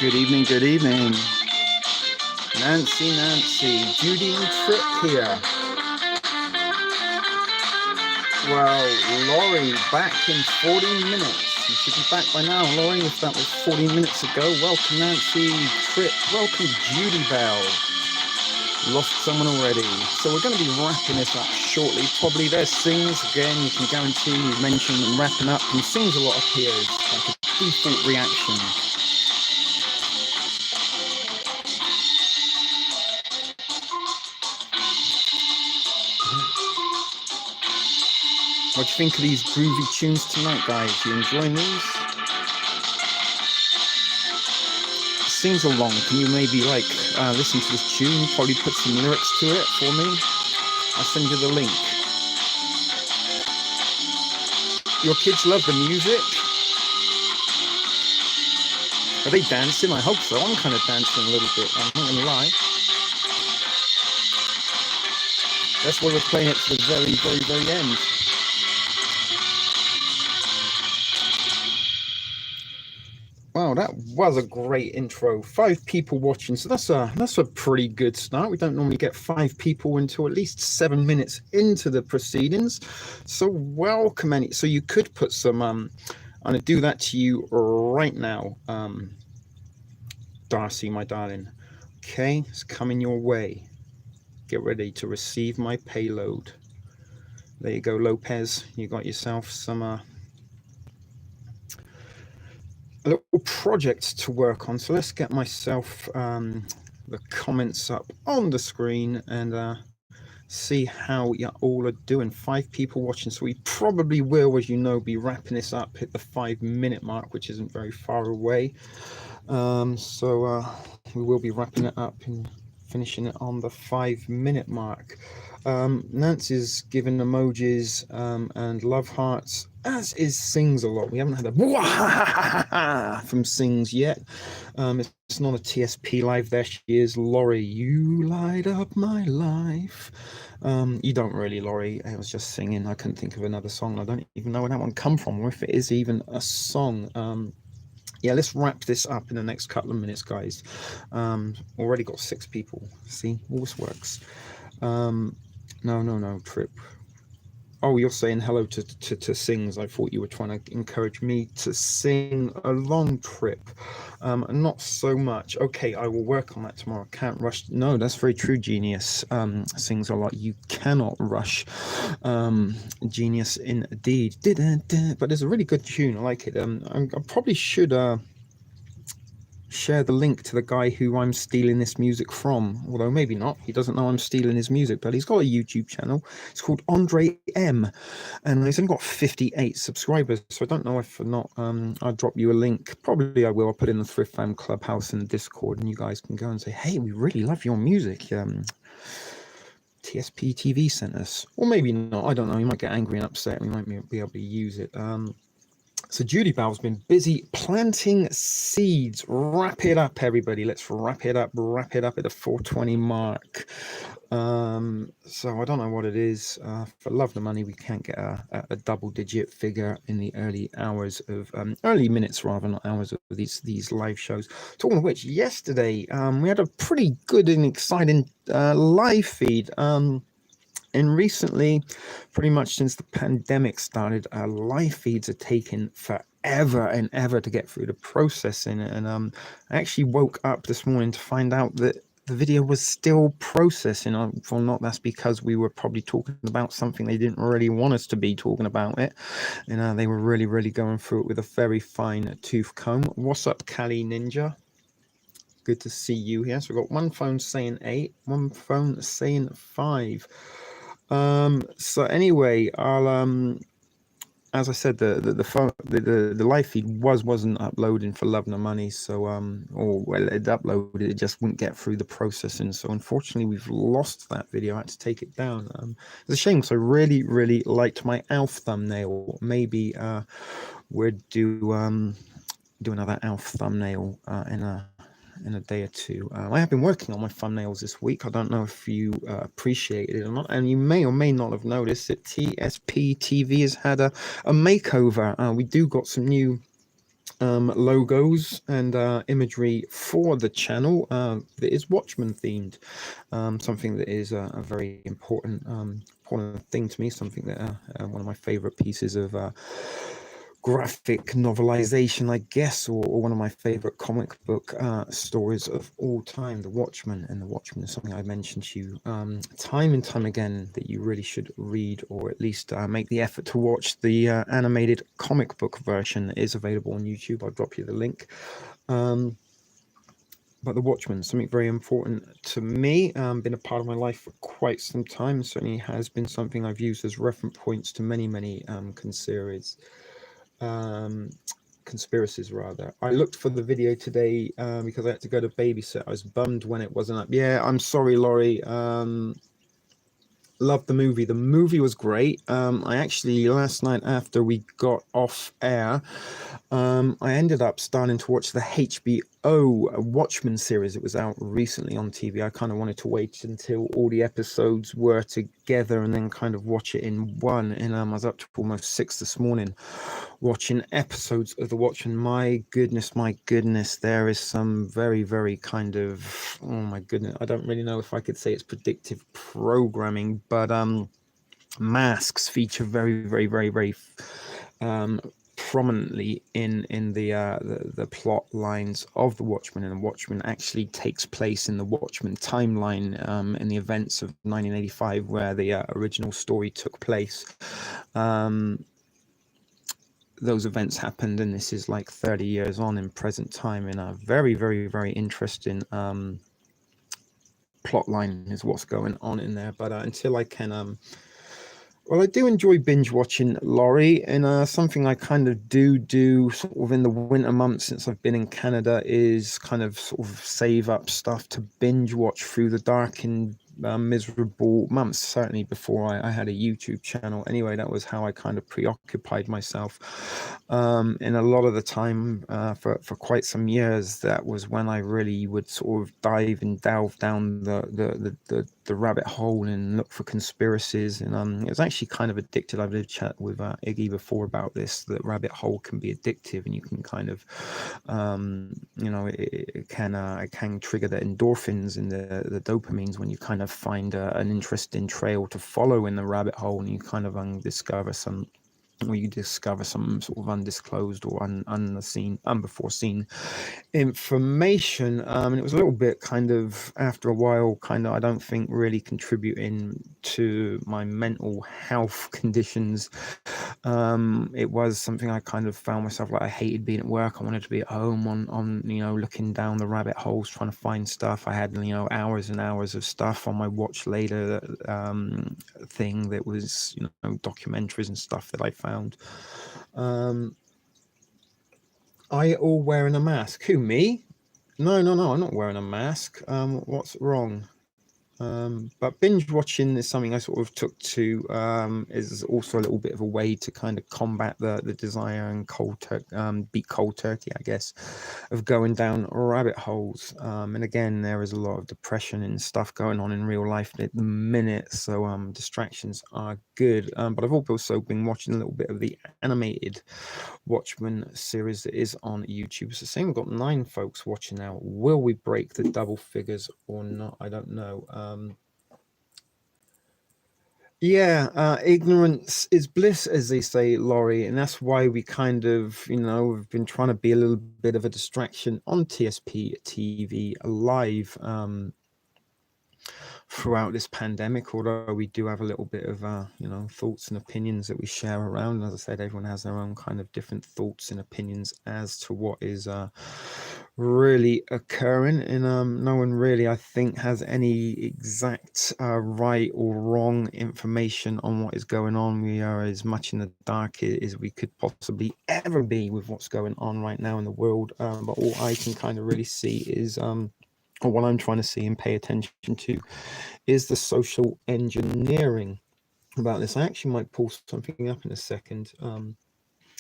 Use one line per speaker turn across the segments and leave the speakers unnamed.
Good evening, good evening. Nancy, Judy and Trip here. Well, Laurie, back in 14 minutes. You should be back by now, Laurie, if that was 14 minutes ago. Welcome, Nancy, Trip. Welcome, Judy Bell. Lost someone already. So we're going to be wrapping this up shortly. Probably there's Sings, again, you can guarantee we've mentioned them wrapping up. And Sings a lot up here. It's like a default reaction. What do you think of these groovy tunes tonight, guys? You enjoying these? Sings along. Can you maybe listen to this tune? Probably put some lyrics to it for me. I'll send you the link. Your kids love the music? Are they dancing? I hope so. I'm kind of dancing a little bit. I'm not gonna lie. That's why we're playing it to the very, very, very end. Wow, that was a great intro. 5 people watching, so that's a pretty good start. We don't normally get 5 people until at least 7 minutes into the proceedings. So welcome, so you could put some. I'm gonna do that to you right now, Darcy, my darling. Okay, it's coming your way. Get ready to receive my payload. There you go, Lopez. You got yourself some. A little project to work on, so let's get myself the comments up on the screen and see how you all are doing. 5 people watching, so we probably will, as you know, be wrapping this up, hit the 5-minute mark, which isn't very far away. So we will be wrapping it up and finishing it on the 5-minute mark. Nancy's giving emojis and love hearts, as is Sings a lot. We haven't had a from Sings yet. It's not a TSP live. There she is. Laurie, you light up my life. You don't really, Laurie. I was just singing. I couldn't think of another song. I don't even know where that one come from, or if it is even a song. Yeah, let's wrap this up in the next couple of minutes, guys. Already got 6 people. See, all this works. No, Trip. Oh, you're saying hello to Sings. I thought you were trying to encourage me to sing along, Trip. Not so much. Okay, I will work on that tomorrow. Can't rush. No, that's very true, Genius. Sings a lot. You cannot rush. Genius indeed. But there's a really good tune. I like it. I probably should share the link to the guy who I'm stealing this music from, although maybe not. He doesn't know I'm stealing his music, but he's got a YouTube channel. It's called Andre M, and he's only got 58 subscribers, so I don't know if or not I'll drop you a link. Probably I will. I'll put in the Thrift Fam Clubhouse in the Discord, and you guys can go and say, hey, we really love your music. TSP TV sent us, or maybe not. I don't know. He might get angry and upset. We might be able to use it. So Judy Bell's been busy planting seeds. Wrap it up, everybody. Let's wrap it up at the 4:20 mark. So I don't know what it is. For love the money, we can't get a double-digit figure in the early hours of early minutes, rather, not hours of these live shows. Talking of which, yesterday we had a pretty good and exciting live feed. And recently, pretty much since the pandemic started, live feeds are taking forever and ever to get through the processing. And I actually woke up this morning to find out that the video was still processing. Well, not that's because we were probably talking about something they didn't really want us to be talking about it. They were really going through it with a very fine tooth comb. What's up, Cali Ninja? Good to see you here. So we've got one phone saying 8, one phone saying 5. So anyway, I'll as I said, the phone, the live feed wasn't uploading for love nor money. So or well, it uploaded, it just wouldn't get through the processing. So unfortunately, we've lost that video. I had to take it down. It's a shame because I really liked my Alf thumbnail. Maybe we'll do another Alf thumbnail in a day or two. I have been working on my thumbnails this week. I don't know if you appreciate it or not, and you may or may not have noticed that TSP TV has had a makeover. We do got some new logos and imagery for the channel that is Watchmen themed. Something that is a very important thing to me. Something that one of my favorite pieces of graphic novelization, I guess, or one of my favorite comic book stories of all time, The Watchmen. And The Watchmen is something I mentioned to you time and time again that you really should read, or at least make the effort to watch the animated comic book version that is available on YouTube. I'll drop you the link. But The Watchmen, something very important to me, been a part of my life for quite some time. Certainly has been something I've used as reference points to many conspiracies rather. I looked for the video today because I had to go to babysit. I was bummed when it wasn't up. Yeah, I'm sorry, Laurie. Loved the movie. The movie was great. I actually, last night after we got off air, I ended up starting to watch the HBO Watchmen series. It was out recently on TV. I kind of wanted to wait until all the episodes were together and then kind of watch it in one. And I was up to almost 6 this morning watching episodes of The Watchmen. My goodness, there is some very kind of, oh my goodness, I don't really know if I could say it's predictive programming, but masks feature very prominently in the plot lines of The Watchmen, and The Watchmen actually takes place in the Watchmen timeline in the events of 1985 where the original story took place. Those events happened, and this is like 30 years on in present time, in a very interesting plot line is what's going on in there. But until I can well, I do enjoy binge watching, Laurie, and something I kind of do sort of in the winter months since I've been in Canada is kind of sort of save up stuff to binge watch through the dark and miserable months, certainly before I had a YouTube channel. Anyway, that was how I kind of preoccupied myself. And a lot of the time, for quite some years, that was when I really would sort of delve down the rabbit hole and look for conspiracies. And it was actually kind of addicted. I've chat with Iggy before about this, that rabbit hole can be addictive, and you can kind of it can trigger the endorphins and the dopamines when you kind of find an interesting trail to follow in the rabbit hole, and you kind of discover some sort of undisclosed or unforeseen information. And it was a little bit kind of, after a while, kind of, I don't think really contributing to my mental health conditions. It was something I kind of found myself like, I hated being at work. I wanted to be at home on looking down the rabbit holes, trying to find stuff. I had hours and hours of stuff on my watch later thing that was documentaries and stuff that I found. Are you all wearing a mask? Who, me? No, I'm not wearing a mask. What's wrong? But binge watching is something I sort of took to, is also a little bit of a way to kind of combat the desire and beat cold turkey, I guess, of going down rabbit holes. And again, there is a lot of depression and stuff going on in real life at the minute, so distractions are good. But I've also been watching a little bit of the animated Watchmen series that is on YouTube. So saying we've got 9 folks watching now. Will we break the double figures or not? I don't know. Ignorance is bliss, as they say, Laurie, and that's why we kind of, we've been trying to be a little bit of a distraction on TSP TV Live. throughout this pandemic, although we do have a little bit of thoughts and opinions that we share around. And as I said, everyone has their own kind of different thoughts and opinions as to what is really occurring, and no one really, I think, has any exact right or wrong information on what is going on. We are as much in the dark as we could possibly ever be with what's going on right now in the world, but all I can kind of really see is or what I'm trying to see and pay attention to is the social engineering about this. I actually might pull something up in a second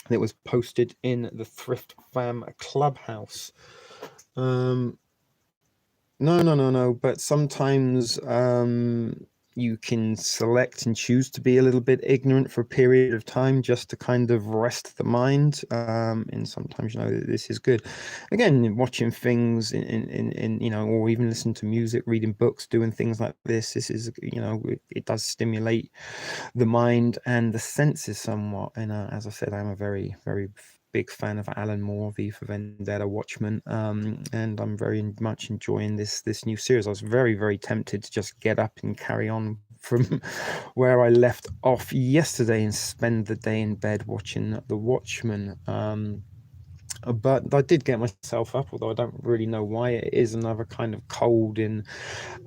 that was posted in the Thrift Fam Clubhouse. No. But sometimes you can select and choose to be a little bit ignorant for a period of time just to kind of rest the mind. And sometimes, this is good. Again, watching things in or even listen to music, reading books, doing things like this. This is, it does stimulate the mind and the senses somewhat. And as I said, I'm a very, very big fan of Alan Moore, V for Vendetta, Watchmen, and I'm very much enjoying this new series. I was very, very tempted to just get up and carry on from where I left off yesterday and spend the day in bed watching The Watchmen. But I did get myself up, although I don't really know why. It is another kind of cold in,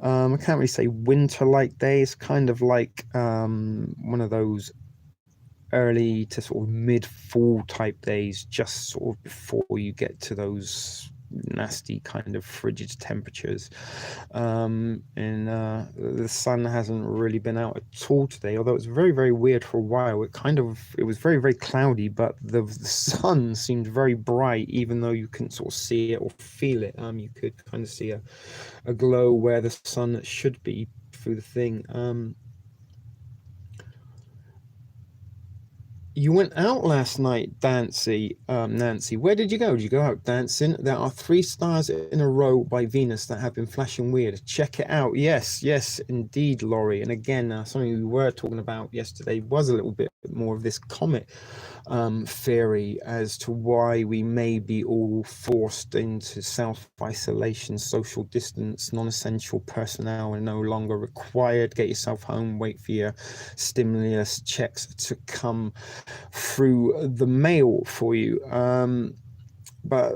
I can't really say winter-like day. It's kind of like one of those early to sort of mid-fall type days, just sort of before you get to those nasty kind of frigid temperatures. And the sun hasn't really been out at all today, although it's very, very weird. For a while it was very, very cloudy, but the sun seemed very bright, even though you couldn't sort of see it or feel it. You could kind of see a glow where the sun should be through the thing. You went out last night, Nancy. Where did you go? Did you go out dancing? There are 3 stars in a row by Venus that have been flashing weird. Check it out. Yes, indeed, Laurie. And again, something we were talking about yesterday was a little bit more of this comet theory as to why we may be all forced into self-isolation, social distance, non-essential personnel are no longer required. Get yourself home, wait for your stimulus checks to come through the mail for you. But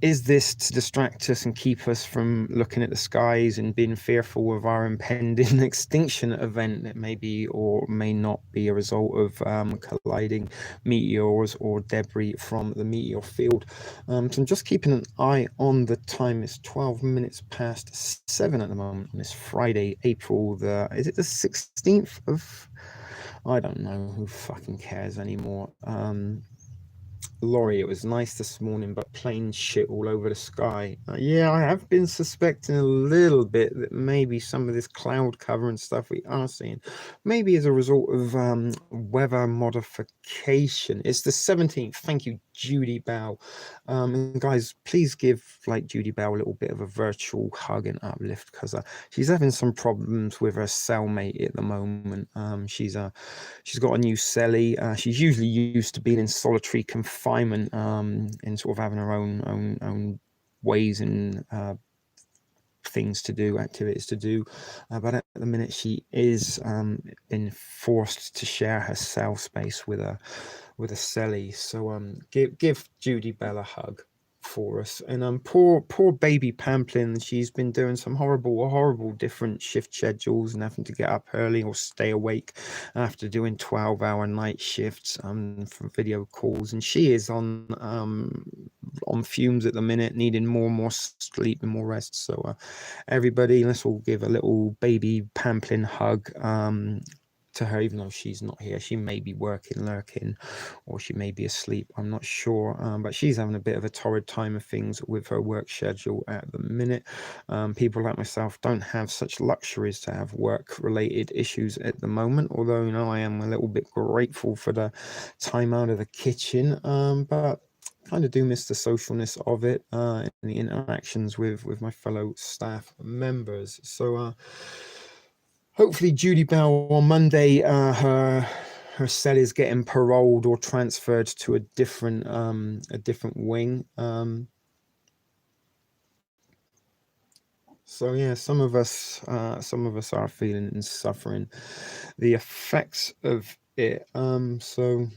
is this to distract us and keep us from looking at the skies and being fearful of our impending extinction event that may be or may not be a result of colliding meteors or debris from the meteor field? So I'm just keeping an eye on the time. It's 12 minutes past 7 at the moment on this Friday, April is it the 16th of... I don't know, who fucking cares anymore. Laurie, it was nice this morning, but plain shit all over the sky. Yeah, I have been suspecting a little bit that maybe some of this cloud cover and stuff we are seeing maybe as a result of weather modification. It's the 17th. Thank you, Judy Bow. And guys, please give Judy Bow a little bit of a virtual hug and uplift, because she's having some problems with her cellmate at the moment. She's got a new cellie. She's usually used to being in solitary confinement and sort of having her own ways and things to do, activities to do, but at the minute she is been forced to share her cell space with a cellie. So give Judy Bell a hug for us. And poor baby Pamplin, she's been doing some horrible different shift schedules and having to get up early or stay awake after doing 12-hour night shifts for video calls, and she is on fumes at the minute, needing more and more sleep and more rest. So everybody, let's all give a little baby Pamplin hug to her, even though she's not here. She may be working, lurking, or she may be asleep. I'm not sure, but she's having a bit of a torrid time of things with her work schedule at the minute. People like myself don't have such luxuries to have work-related issues at the moment, although I am a little bit grateful for the time out of the kitchen, but kind of do miss the socialness of it and the interactions with my fellow staff members. So hopefully Judy Bell on Monday, her cell is getting paroled or transferred to a different wing. So yeah, some of us are feeling and suffering the effects of it. So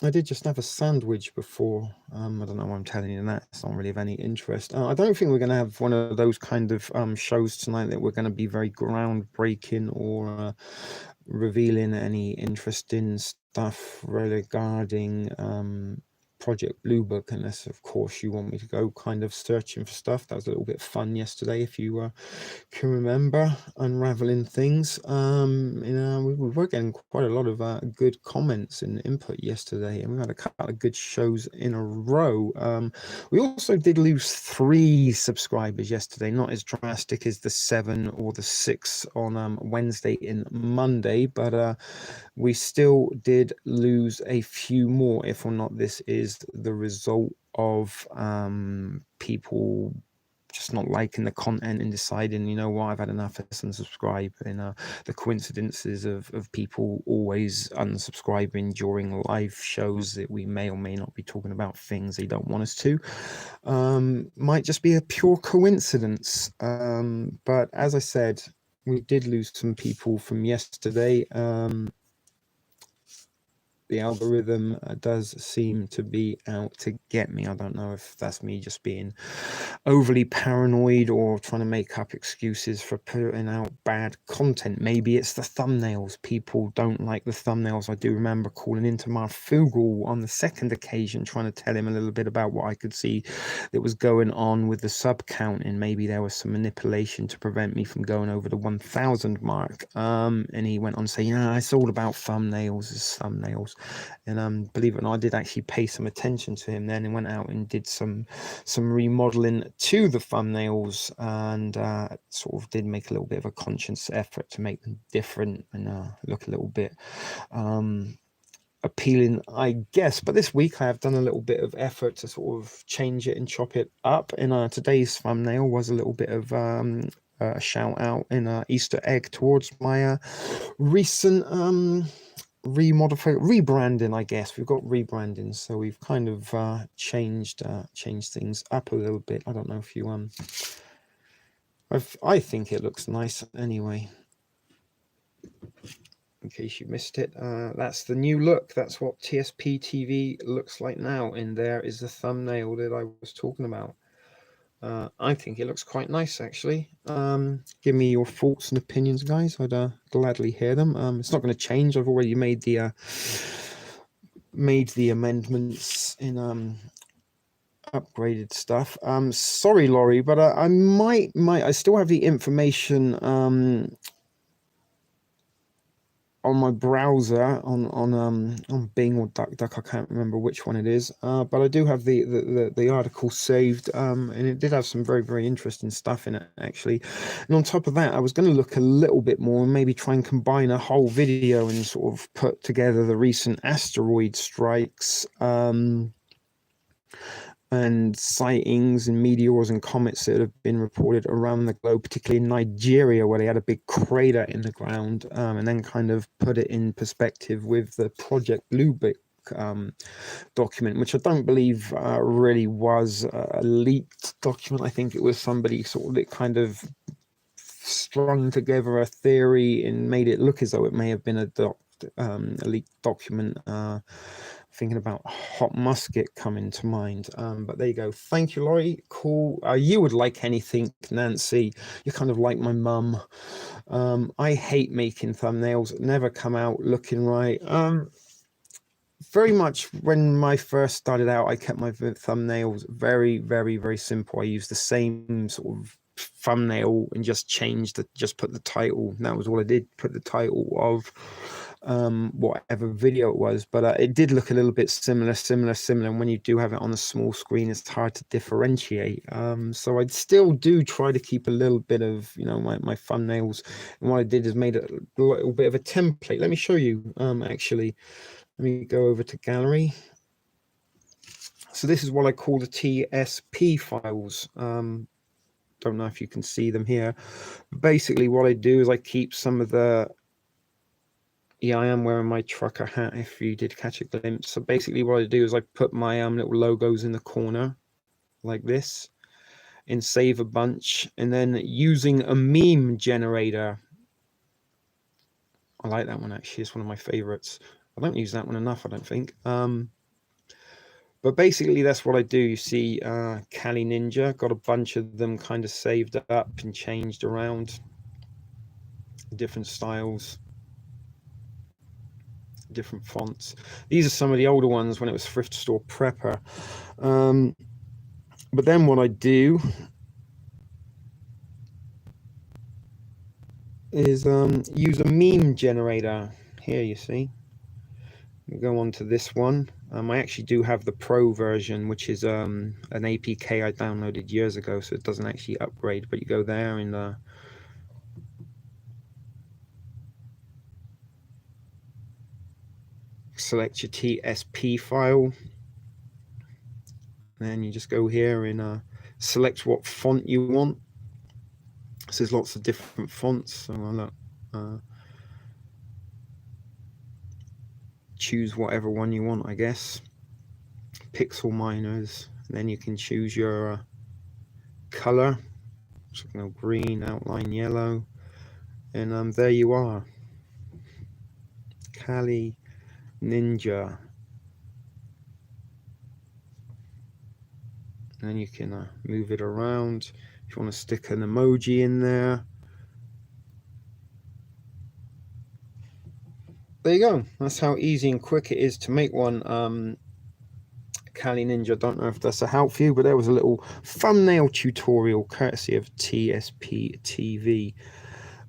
I did just have a sandwich before. I don't know why I'm telling you that. It's not really of any interest. I don't think we're going to have one of those kind of shows tonight that we're going to be very groundbreaking or revealing any interesting stuff regarding Project Blue Book, unless of course you want me to go kind of searching for stuff. That was a little bit fun yesterday, if you can remember, unraveling things. We were getting quite a lot of good comments and input yesterday, and we had a couple of good shows in a row. We also did lose 3 subscribers yesterday, not as drastic as the 7 or the 6 on Wednesday and Monday, but we still did lose a few more. If or not, this is the result of people just not liking the content and deciding, you know what, I've had enough, let's unsubscribe. And the coincidences of people always unsubscribing during live shows that we may or may not be talking about things they don't want us to might just be a pure coincidence. But as I said, we did lose some people from yesterday. The algorithm does seem to be out to get me. I don't know if that's me just being overly paranoid or trying to make up excuses for putting out bad content. Maybe it's the thumbnails. People don't like the thumbnails. I do remember calling into Mark Fugel on the second occasion, trying to tell him a little bit about what I could see that was going on with the sub count, and maybe there was some manipulation to prevent me from going over the 1,000 mark. And he went on saying, yeah, it's all about thumbnails, it's thumbnails. And believe it or not, I did actually pay some attention to him then and went out and did some remodeling to the thumbnails, and sort of did make a little bit of a conscious effort to make them different and look a little bit appealing, I guess. But this week I have done a little bit of effort to sort of change it and chop it up. And today's thumbnail was a little bit of a shout out and Easter egg towards my recent rebranding, I guess. We've got rebranding, so we've kind of changed things up a little bit. I don't know if you I think it looks nice anyway. In case you missed it, that's the new look. That's what TSP TV looks like now, and there is the thumbnail that I was talking about. I think it looks quite nice, actually. Give me your thoughts and opinions, guys. I'd gladly hear them. It's not going to change. I've already made the amendments in upgraded stuff. Sorry, Laurie, but I I still have the information on my browser on Bing or DuckDuck. I can't remember which one it is, but I do have the article saved, and it did have some very, very interesting stuff in it, actually. And on top of that, I was going to look a little bit more and maybe try and combine a whole video and sort of put together the recent asteroid strikes and sightings and meteors and comets that have been reported around the globe, particularly in Nigeria, where they had a big crater in the ground, and then kind of put it in perspective with the Project Blue Book document, which I don't believe really was a leaked document. I think it was somebody sort of that kind of strung together a theory and made it look as though it may have been a leaked document. Thinking about Hot Musket coming to mind, but there you go. Thank you, Laurie. Cool. You would like anything, Nancy. You're kind of like my mum. I hate making thumbnails. Never come out looking right. Very much when I first started out, I kept my thumbnails very, very, very simple. I used the same sort of thumbnail and just put the title. And that was all I did. Put the title of whatever video it was, but it did look a little bit similar. And when you do have it on a small screen, it's hard to differentiate. So I still do try to keep a little bit of my thumbnails. And what I did is made a little bit of a template. Let me show you. Actually, let me go over to gallery. So this is what I call the TSP files. Don't know if you can see them here. Basically, what I do is I keep some of the. Yeah, I am wearing my trucker hat, if you did catch a glimpse. So basically what I do is I put my little logos in the corner like this. in Save a Bunch, and then using a meme generator. I like that one, actually. It's one of my favorites. I don't use that one enough, I don't think. But basically, that's what I do. You see, Kali Ninja, got a bunch of them kind of saved up and changed around. Different styles, different fonts. These are some of the older ones when it was Thrift Store Prepper. But then what I do is use a meme generator. Here, you see. We go on to this one. I actually do have the Pro version, which is an APK I downloaded years ago, so it doesn't actually upgrade. But you go there and select your TSP file. Then you just go here and select what font you want. So there's lots of different fonts. So look, choose whatever one you want, I guess. Pixel miners. And then you can choose your color. So green, outline yellow, and there you are. Kali Ninja. And then you can move it around. If you want to stick an emoji in there, there you go. That's how easy and quick it is to make one. Kali Ninja, don't know if that's a help for you, but there was a little thumbnail tutorial courtesy of TSP TV.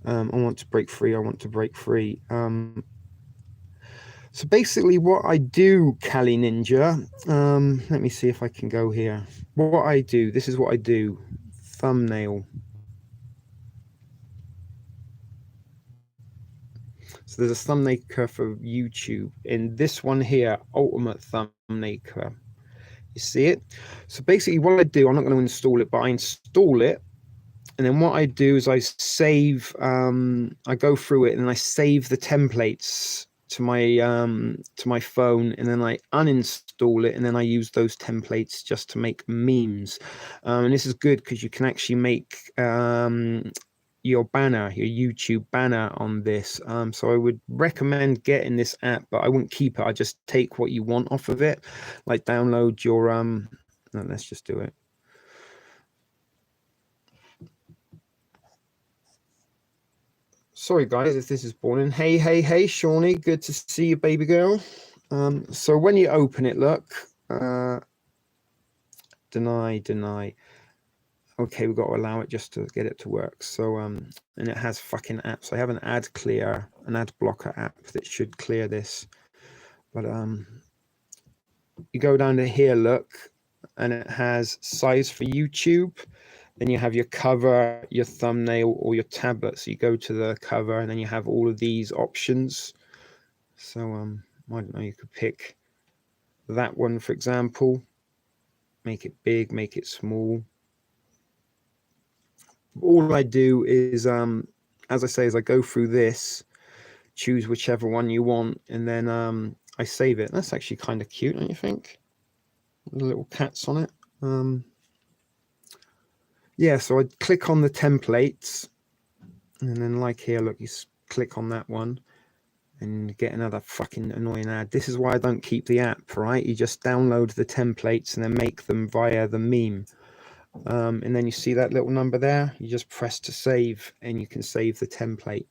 I want to break free. I want to break free. So basically what I do, Kali Ninja, let me see if I can go here. What I do, this is what I do. Thumbnail. So there's a thumb maker for YouTube. In this one here, Ultimate Thumb Maker. You see it? So basically what I do, I'm not going to install it, but I install it. And then what I do is I save, I go through it and I save the templates to my phone, and then I uninstall it, and then I use those templates just to make memes. And this is good because you can actually make your banner, your YouTube banner on this. So I would recommend getting this app, but I wouldn't keep it. I just take what you want off of it, like download your no, let's just do it. Sorry guys if this is boring. Hey Shawnee, good to see you, baby girl. So when you open it, look, deny. Okay, we've got to allow it just to get it to work. So and it has fucking apps. I have an ad blocker app that should clear this. But you go down to here, look, and it has size for YouTube. Then you have your cover, your thumbnail, or your tablet. So you go to the cover, and then you have all of these options. So I don't know, you could pick that one, for example. Make it big, make it small. All I do is, as I say, is I go through this, choose whichever one you want, and then I save it. That's actually kind of cute, don't you think? The little cats on it. Yeah, so I click on the templates, and then like here, look, you click on that one and get another fucking annoying ad. This is why I don't keep the app, right? You just download the templates and then make them via the meme. And then you see that little number there, you just press to save and you can save the template.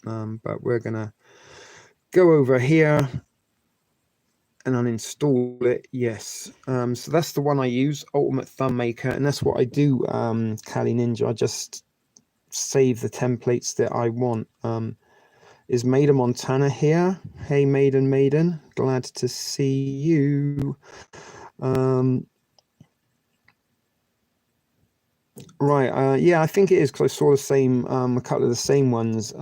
But we're gonna go over here and uninstall it. Yes. So that's the one I use, Ultimate Thumb Maker, and that's what I do, Kali Ninja. I just save the templates that I want. Is Maiden Montana here? Hey Maiden, glad to see you. Right, yeah, I think it is, because I saw the same, a couple of the same ones.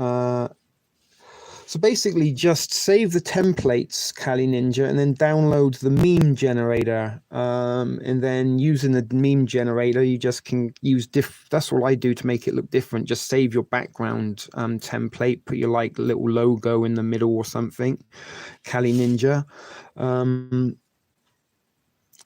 So basically just save the templates, Kali Ninja, and then download the meme generator. And then using the meme generator, you just can use that's all I do to make it look different. Just save your background template, put your like little logo in the middle or something, Kali Ninja.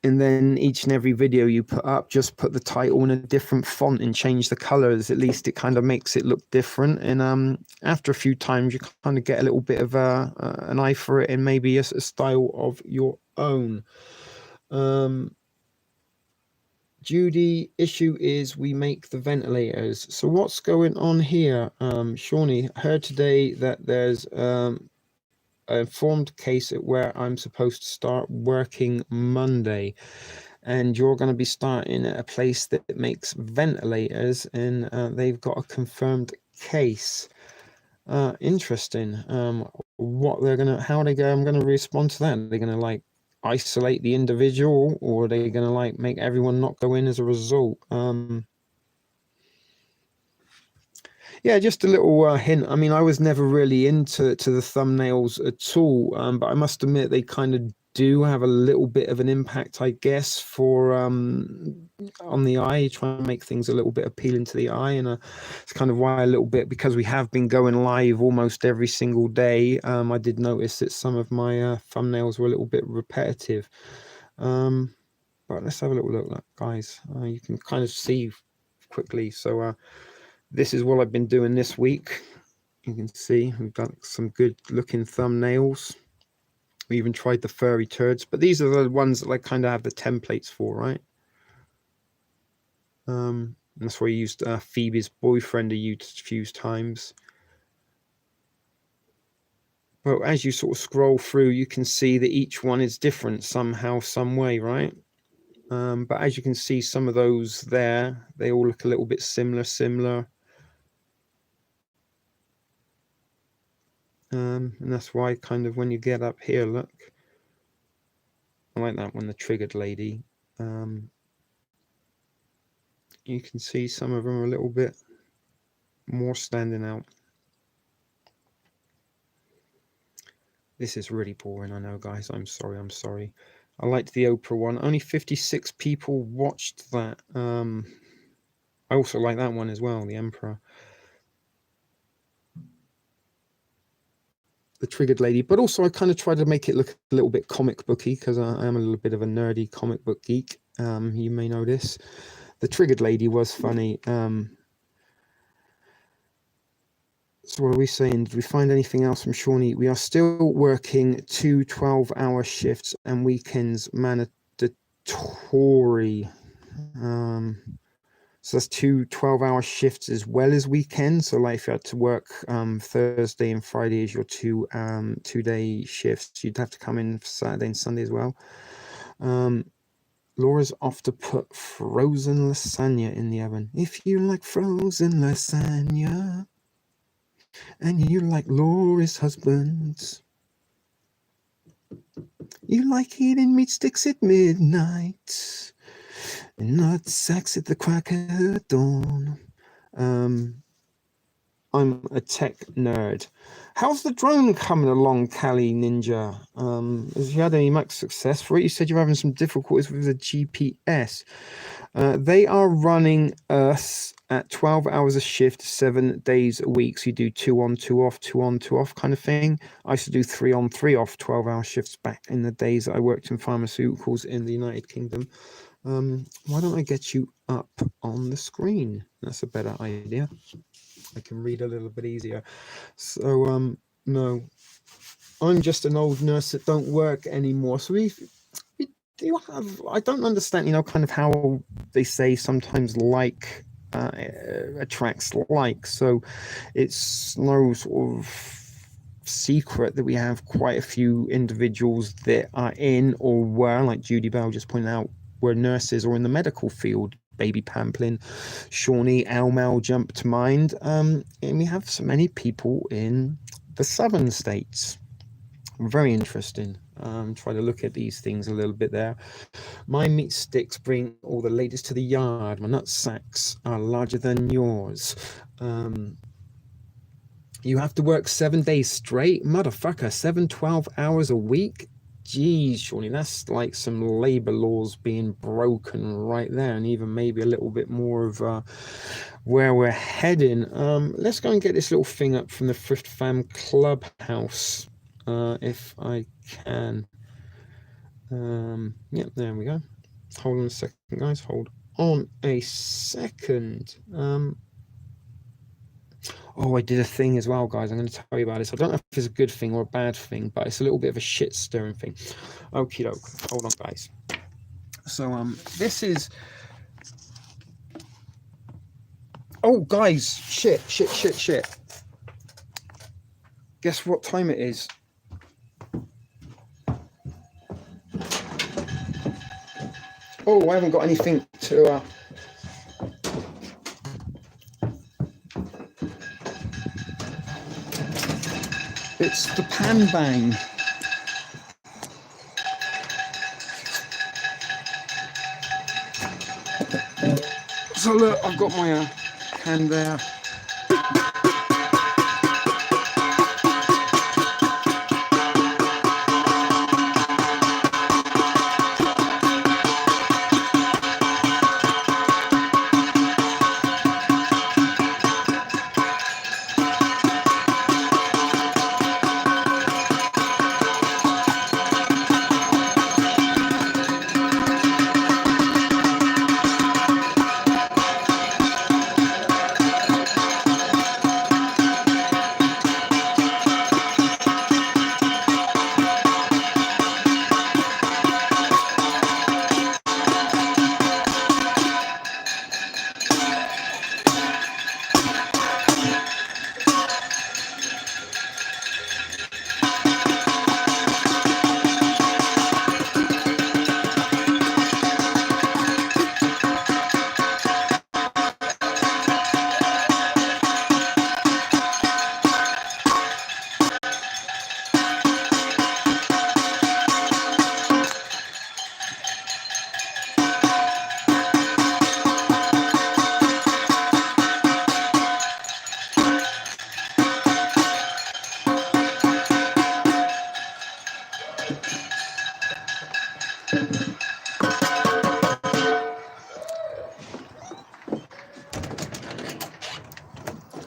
And then each and every video you put up, just put the title in a different font and change the colors. At least it kind of makes it look different. And after a few times, you kind of get a little bit of an eye for it and maybe a style of your own. Judy, issue is we make the ventilators. So what's going on here? Shawnee, heard today that there's an informed case where I'm supposed to start working Monday, and you're going to be starting at a place that makes ventilators, and they've got a confirmed case. Interesting. What they're gonna, how they go? I'm going to respond to that. They're going to like isolate the individual, or are they going to like make everyone not go in as a result? Yeah, just a little hint. I mean, I was never really into the thumbnails at all, but I must admit they kind of do have a little bit of an impact, I guess, for on the eye, trying to make things a little bit appealing to the eye. And it's kind of why a little bit, because we have been going live almost every single day, I did notice that some of my thumbnails were a little bit repetitive. But let's have a little look, guys. You can kind of see quickly. So this is what I've been doing this week. You can see we've got some good looking thumbnails. We even tried the furry turds, but these are the ones that I kind of have the templates for, right? And that's where I used Phoebe's boyfriend a few times. But as you sort of scroll through, you can see that each one is different somehow, some way, right? But as you can see, some of those there, they all look a little bit similar. And that's why kind of when you get up here, look, I like that one, the triggered lady. You can see some of them are a little bit more standing out. This is really boring, I know, guys. I'm sorry. I liked the Oprah one. Only 56 people watched that. I also like that one as well, the Emperor. The triggered lady, but also I kind of tried to make it look a little bit comic booky, because I am a little bit of a nerdy comic book geek. You may know this. The triggered lady was funny. So what are we saying? Did we find anything else from Shawnee? We are still working 2 12-hour shifts and weekends mandatory. So that's 2 12-hour shifts as well as weekends. So like if you had to work Thursday and Friday as your two-day shifts, you'd have to come in for Saturday and Sunday as well. Laura's off to put frozen lasagna in the oven. If you like frozen lasagna and you like Laura's husband, you like eating meat sticks at midnight, nut sacks at the crack of dawn. I'm a tech nerd. How's the drone coming along, Cali Ninja? Has you had any much success for it? You said you're having some difficulties with the GPS. They are running us at 12 hours a shift, 7 days a week. So you do 2 on, 2 off, 2 on, 2 off kind of thing. I used to do 3 on, 3 off, 12-hour shifts back in the days that I worked in pharmaceuticals in the United Kingdom. Why don't I get you up on the screen? That's a better idea. I can read a little bit easier. So no, I'm just an old nurse that don't work anymore. So we do have, I don't understand, kind of how they say sometimes like attracts like. So it's no sort of secret that we have quite a few individuals that are in or were, like Judy Bell just pointed out, were nurses or in the medical field. Baby Pamplin, Shawnee, Almal jump to mind. And we have so many people in the southern states. Very interesting. Try to look at these things a little bit there. My meat sticks bring all the ladies to the yard. My nut sacks are larger than yours. You have to work 7 days straight? Motherfucker, 7 12 hours a week? Geez, Shawnee, that's like some labor laws being broken right there, and even maybe a little bit more of where we're heading. Let's go and get this little thing up from the Thrift Fam Clubhouse, if I can. Yep, there we go. Hold on a second, guys. Hold on a second. Oh, I did a thing as well, guys. I'm going to tell you about this. I don't know if it's a good thing or a bad thing, but it's a little bit of a shit stirring thing. Okie doke. Hold on, guys. So this is. Oh, guys, shit. Guess what time it is? Oh, I haven't got anything to. It's the pan bang. So look, I've got my can there.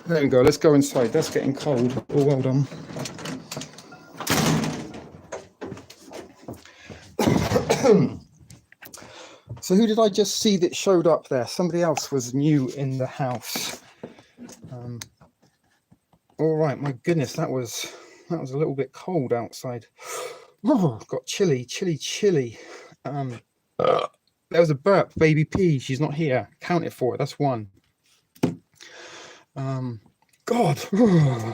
There we go. Let's go inside. That's getting cold. Oh, well done. So who did I just see that showed up there? Somebody else was new in the house. All right. My goodness, that was a little bit cold outside. Oh, got chilly. There was a burp. Baby P. She's not here. Count it for it. That's one. God, don't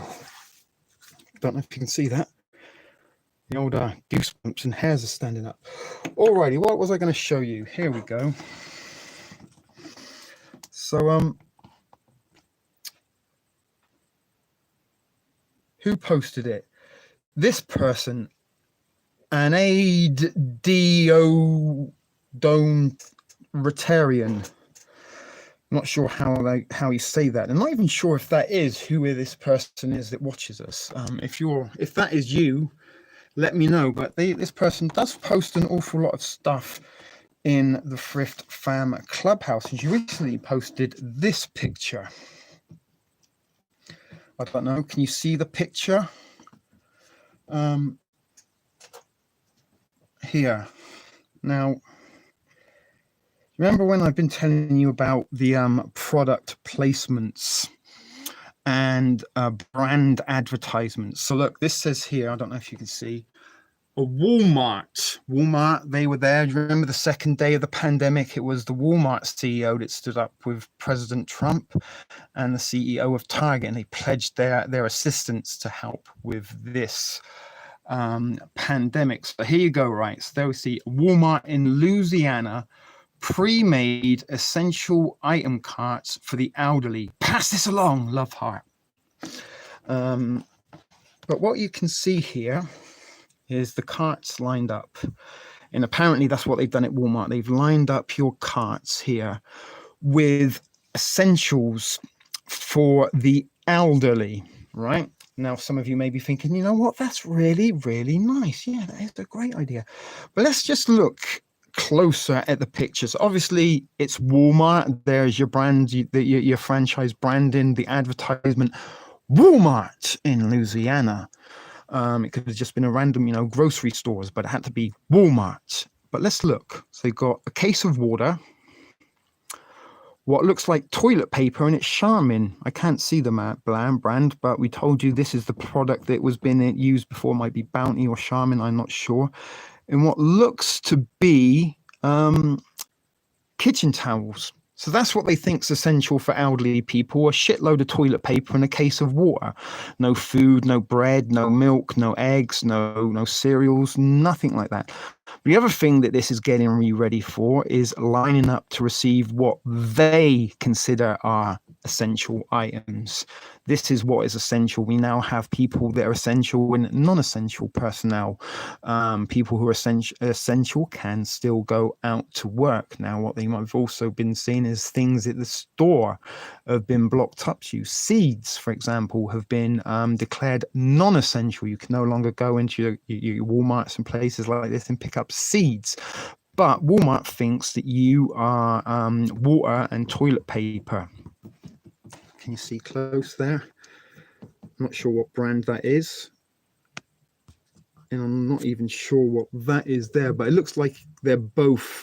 know if you can see that. The old goosebumps and hairs are standing up. Alrighty, what was I going to show you? Here we go. So, who posted it? This person, an Rotarian. Not sure how you say that. I'm not even sure if that is who this person is that watches us. If that is you, let me know. But this person does post an awful lot of stuff in the Thrift Fam Clubhouse, and she recently posted this picture. I don't know. Can you see the picture? Here. Now, remember when I've been telling you about the product placements and brand advertisements? So look, this says here, I don't know if you can see, a Walmart, they were there. Do you remember the second day of the pandemic? It was the Walmart CEO that stood up with President Trump and the CEO of Target, and they pledged their assistance to help with this pandemic. So here you go, right? So there we see Walmart in Louisiana, pre-made essential item carts for the elderly. Pass this along, love heart. But what you can see here is the carts lined up. And apparently that's what they've done at Walmart. They've lined up your carts here with essentials for the elderly, right? Now, some of you may be thinking, you know what? That's really, really nice. Yeah, that is a great idea. But let's just look closer at the pictures. Obviously, it's Walmart. There's your brand, your franchise branding, the advertisement. Walmart in Louisiana. It could have just been a random, grocery stores, but it had to be Walmart. But let's look. So you've got a case of water, what looks like toilet paper, and it's Charmin. I can't see the brand, but we told you this is the product that was been used before. It might be Bounty or Charmin, I'm not sure. And what looks to be kitchen towels. So that's what they think's essential for elderly people: a shitload of toilet paper and a case of water. No food, no bread, no milk, no eggs, no cereals, nothing like that. The other thing that this is getting me ready for is lining up to receive what they consider are essential items. This is what is essential. We now have people that are essential and non-essential personnel. People who are essential can still go out to work. Now, what they might have also been seen as things at the store have been blocked up to you. Seeds, for example, have been declared non-essential. You can no longer go into your Walmarts and places like this and pick up seeds. But Walmart thinks that you are water and toilet paper. Can you see close there? I'm not sure what brand that is. And I'm not even sure what that is there, but it looks like they're both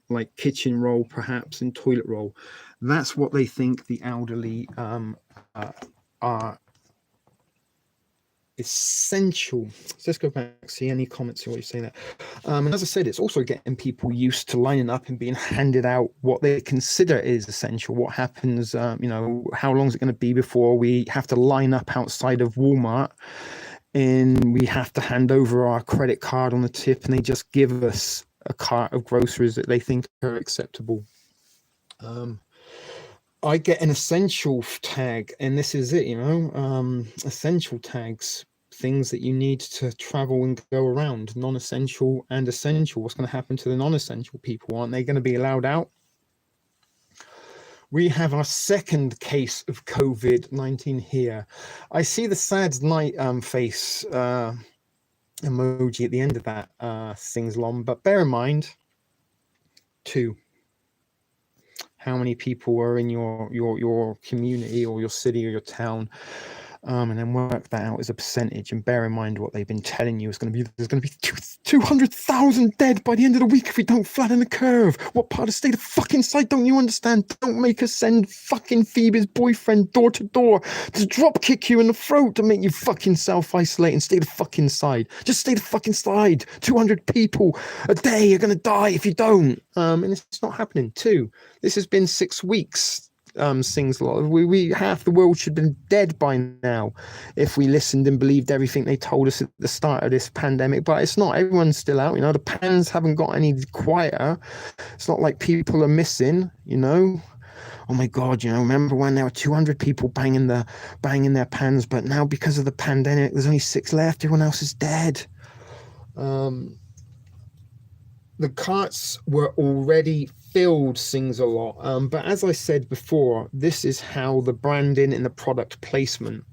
like kitchen roll, perhaps, and toilet roll. That's what they think the elderly are essential. So let's go back, see any comments or what you say there. And as I said, it's also getting people used to lining up and being handed out what they consider is essential. What happens, how long is it going to be before we have to line up outside of Walmart and we have to hand over our credit card on the tip and they just give us a cart of groceries that they think are acceptable. I get an essential tag, and this is it, essential tags, things that you need to travel and go around, non-essential and essential. What's going to happen to the non-essential people? Aren't they going to be allowed out? We have our second case of COVID-19 here. I see the sad night face emoji at the end of that things long, but bear in mind, 2. How many people are in your community or your city or your town, and then work that out as a percentage, and bear in mind what they've been telling you is going to be, there's going to be 200,000 dead by the end of the week if we don't flatten the curve. What part of state of fucking sight don't you understand? Don't make us send fucking Phoebe's boyfriend door to door to drop kick you in the throat to make you fucking self-isolate and stay the fucking side. Just stay the fucking side. 200 people a day are going to die if you don't. And it's not happening. 2, this has been 6 weeks. Sings a lot. We half the world should have been dead by now if we listened and believed everything they told us at the start of this pandemic. But it's not. Everyone's still out. The pans haven't got any quieter. It's not like people are missing. Oh my God, remember when there were 200 people banging their pans, but now because of the pandemic, there's only 6 left. Everyone else is dead. The carts were already filled, sings a lot. But as I said before, this is how the branding and the product placement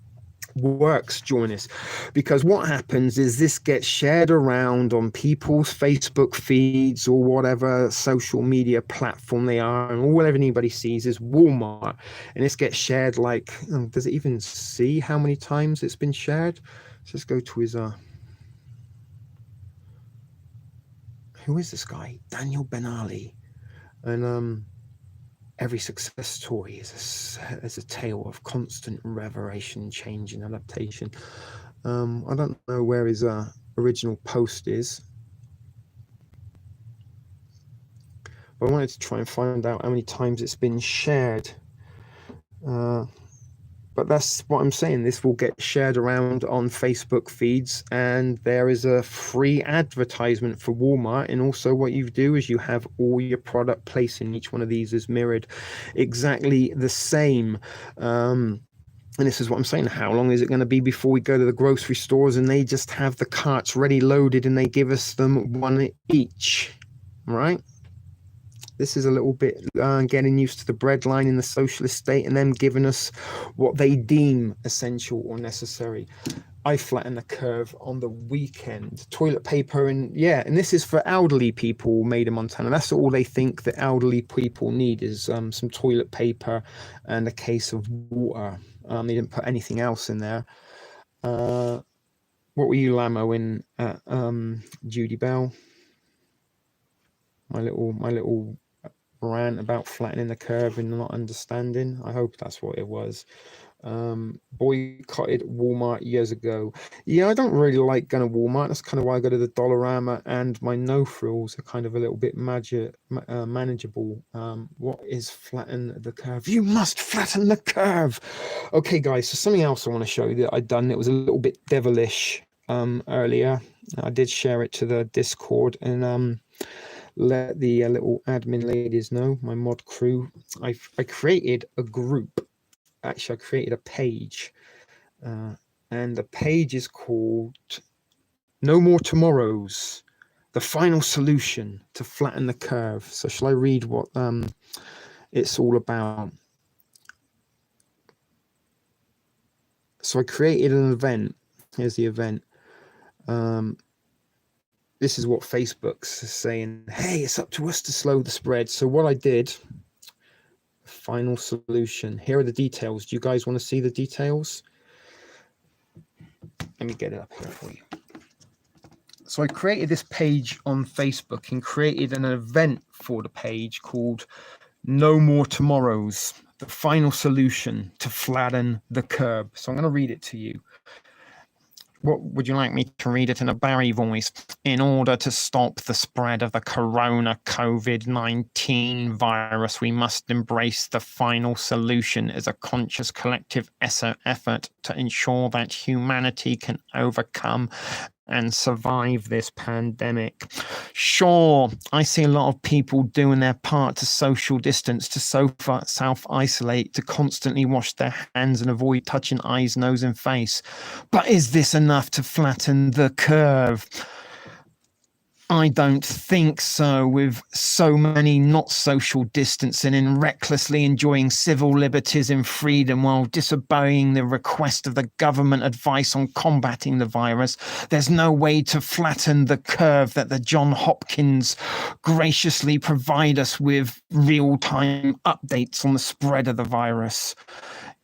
works during this, because what happens is this gets shared around on people's Facebook feeds or whatever social media platform they are, and all anybody sees is Walmart, and this gets shared like, does it even see how many times it's been shared? So let's go to his who is this guy? Daniel Ben Ali. And every success story is a tale of constant revelation, change, and adaptation. I don't know where his original post is, but I wanted to try and find out how many times it's been shared. But that's what I'm saying. This will get shared around on Facebook feeds, and there is a free advertisement for Walmart. And also what you do is you have all your product placing. Each one of these is mirrored exactly the same. And this is what I'm saying. How long is it going to be before we go to the grocery stores and they just have the carts ready loaded and they give us them one each, right? This is a little bit getting used to the breadline in the socialist state and them giving us what they deem essential or necessary. I flatten the curve on the weekend. Toilet paper and this is for elderly people made in Montana. That's all they think that elderly people need is some toilet paper and a case of water. They didn't put anything else in there. What were you lamoing at, Judy Bell? My little rant about flattening the curve and not understanding. I hope that's what it was. Boycotted Walmart years ago. Yeah, I don't really like going to Walmart. That's kind of why I go to the Dollarama, and my no frills are kind of a little bit manageable. What is flatten the curve? You must flatten the curve. Okay, guys, so something else I want to show you that I'd done. It was a little bit devilish earlier. I did share it to the Discord and let the little admin ladies know, my mod crew. I created a group. Actually, I created a page, and the page is called "No More Tomorrows: The Final Solution to Flatten the Curve." So, shall I read what it's all about? So, I created an event. Here's the event. This is what Facebook's saying. Hey, it's up to us to slow the spread. So, what I did. Final solution. Here are the details. Do you guys want to see the details? Let me get it up here for you. So I created this page on Facebook and created an event for the page called No More Tomorrows, the final solution to flatten the curve. So I'm going to read it to you. What would you like me to read it in a Barry voice? In order to stop the spread of the corona COVID-19 virus, we must embrace the final solution as a conscious collective effort to ensure that humanity can overcome and survive this pandemic. Sure, I see a lot of people doing their part to social distance, to self-isolate, to constantly wash their hands and avoid touching eyes, nose, and face. But is this enough to flatten the curve? I don't think so, with so many not social distancing and recklessly enjoying civil liberties and freedom while disobeying the request of the government advice on combating the virus. There's no way to flatten the curve that the Johns Hopkins graciously provide us with real-time updates on the spread of the virus.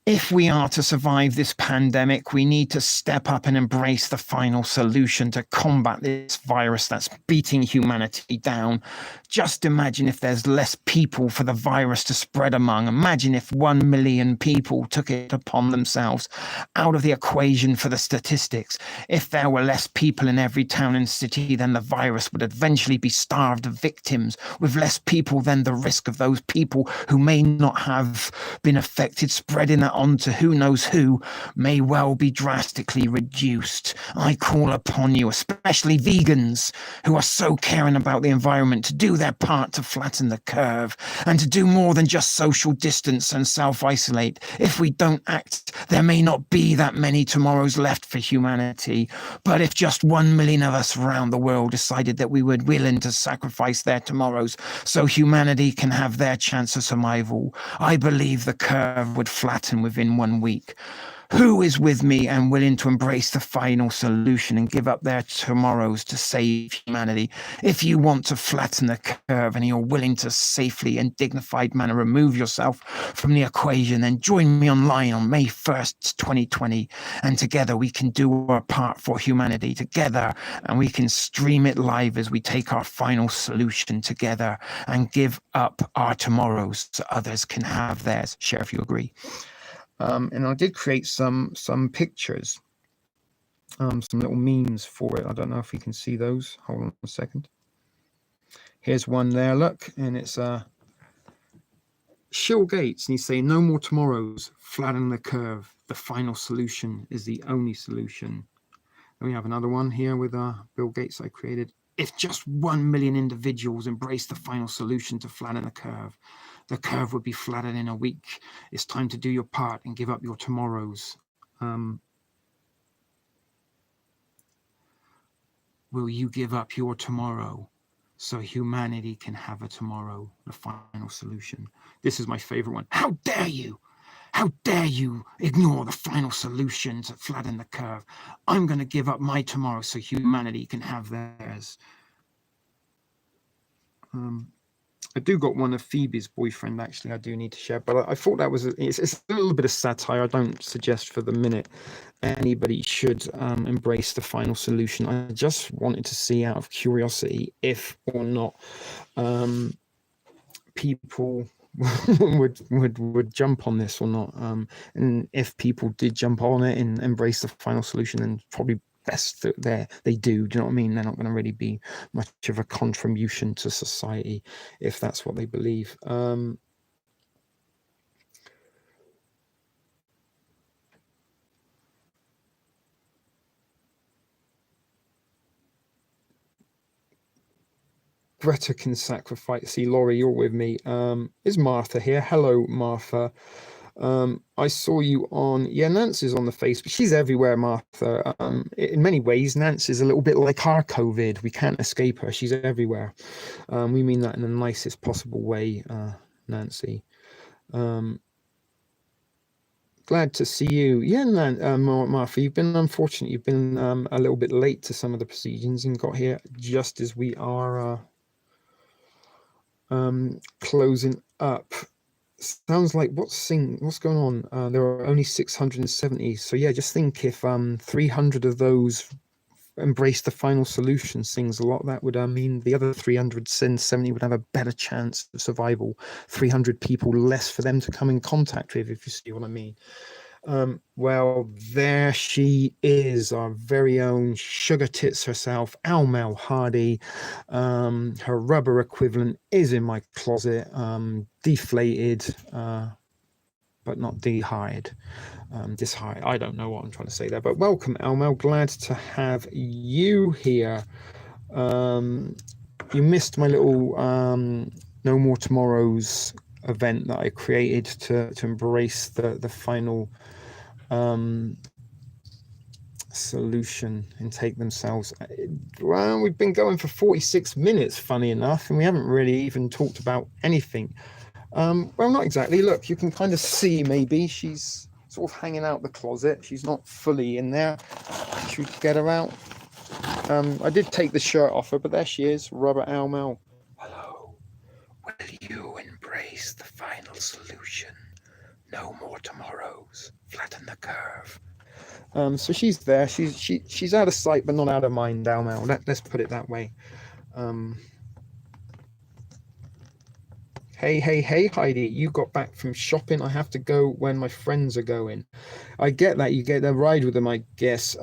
If we are to survive this pandemic, we need to step up and embrace the final solution to combat this virus that's beating humanity down. Just imagine if there's less people for the virus to spread among. Imagine if 1 million people took it upon themselves out of the equation for the statistics. If there were less people in every town and city, then the virus would eventually be starved of victims. With less people, then the risk of those people who may not have been affected spreading that on to who knows who may well be drastically reduced. I call upon you, especially vegans who are so caring about the environment, to do their part to flatten the curve and to do more than just social distance and self-isolate. If we don't act, there may not be that many tomorrows left for humanity. But if just 1 million of us around the world decided that we were willing to sacrifice their tomorrows so humanity can have their chance of survival, I believe the curve would flatten within 1 week. Who is with me and willing to embrace the final solution and give up their tomorrows to save humanity? If you want to flatten the curve and you're willing to safely and dignified manner remove yourself from the equation, then join me online on May 1st, 2020, and together we can do our part for humanity together, and we can stream it live as we take our final solution together and give up our tomorrows so others can have theirs. Share if you agree. And I did create some pictures, some little memes for it. I don't know if you can see those. Hold on a second. Here's one there, look, and it's Shill Gates, and he's saying, no more tomorrows, flatten the curve. The final solution is the only solution. And we have another one here with Bill Gates I created. If just 1 million individuals embrace the final solution to flatten the curve would be flattened in a week. It's time to do your part and give up your tomorrows. Will you give up your tomorrow so humanity can have a tomorrow? The final solution. This is my favorite one. How dare you? How dare you ignore the final solution to flatten the curve? I'm going to give up my tomorrow so humanity can have theirs. I do got one of Phoebe's boyfriend, actually, I do need to share, but I thought that was, it's a little bit of satire. I don't suggest for the minute anybody should embrace the final solution. I just wanted to see out of curiosity if or not people would jump on this or not. And if people did jump on it and embrace the final solution, then probably best that they do. Do you know what I mean? They're not going to really be much of a contribution to society if that's what they believe. Greta can sacrifice. See, Laurie, you're with me. Is Martha here? Hello, Martha. I saw you on, Nancy's on the face, but she's everywhere, Martha. In many ways, Nancy's a little bit like our COVID. We can't escape her. She's everywhere. We mean that in the nicest possible way, Nancy. Glad to see you. Yeah, Martha, you've been unfortunate. You've been a little bit late to some of the proceedings and got here just as we are closing up. Sounds like what's going on? There are only 670. So yeah, just think if 300 of those embrace the final solution, sings a lot. That would mean the other 370 would have a better chance of survival. 300 people less for them to come in contact with, if you see what I mean. Well, there she is, our very own Sugar Tits herself, Almel Hardy. Her rubber equivalent is in my closet, deflated, but not dehired. Dishired. I don't know what I'm trying to say there, but welcome, Almel. Glad to have you here. You missed my little No More Tomorrows event that I created to embrace the final solution and take themselves. Well, we've been going for 46 minutes, funny enough, and we haven't really even talked about anything. Well, not exactly. Look, you can kind of see maybe she's sort of hanging out the closet. She's not fully in there. Should we get her out? I did take the shirt off her, but there she is, Robert Almel. Hello. Will you embrace the final solution? No more tomorrows. Flatten the curve. So she's there. She's out of sight, but not out of mind, Almel. Let's put it that way. Hey, Heidi, you got back from shopping. I have to go when my friends are going. I get that. You get a ride with them, I guess.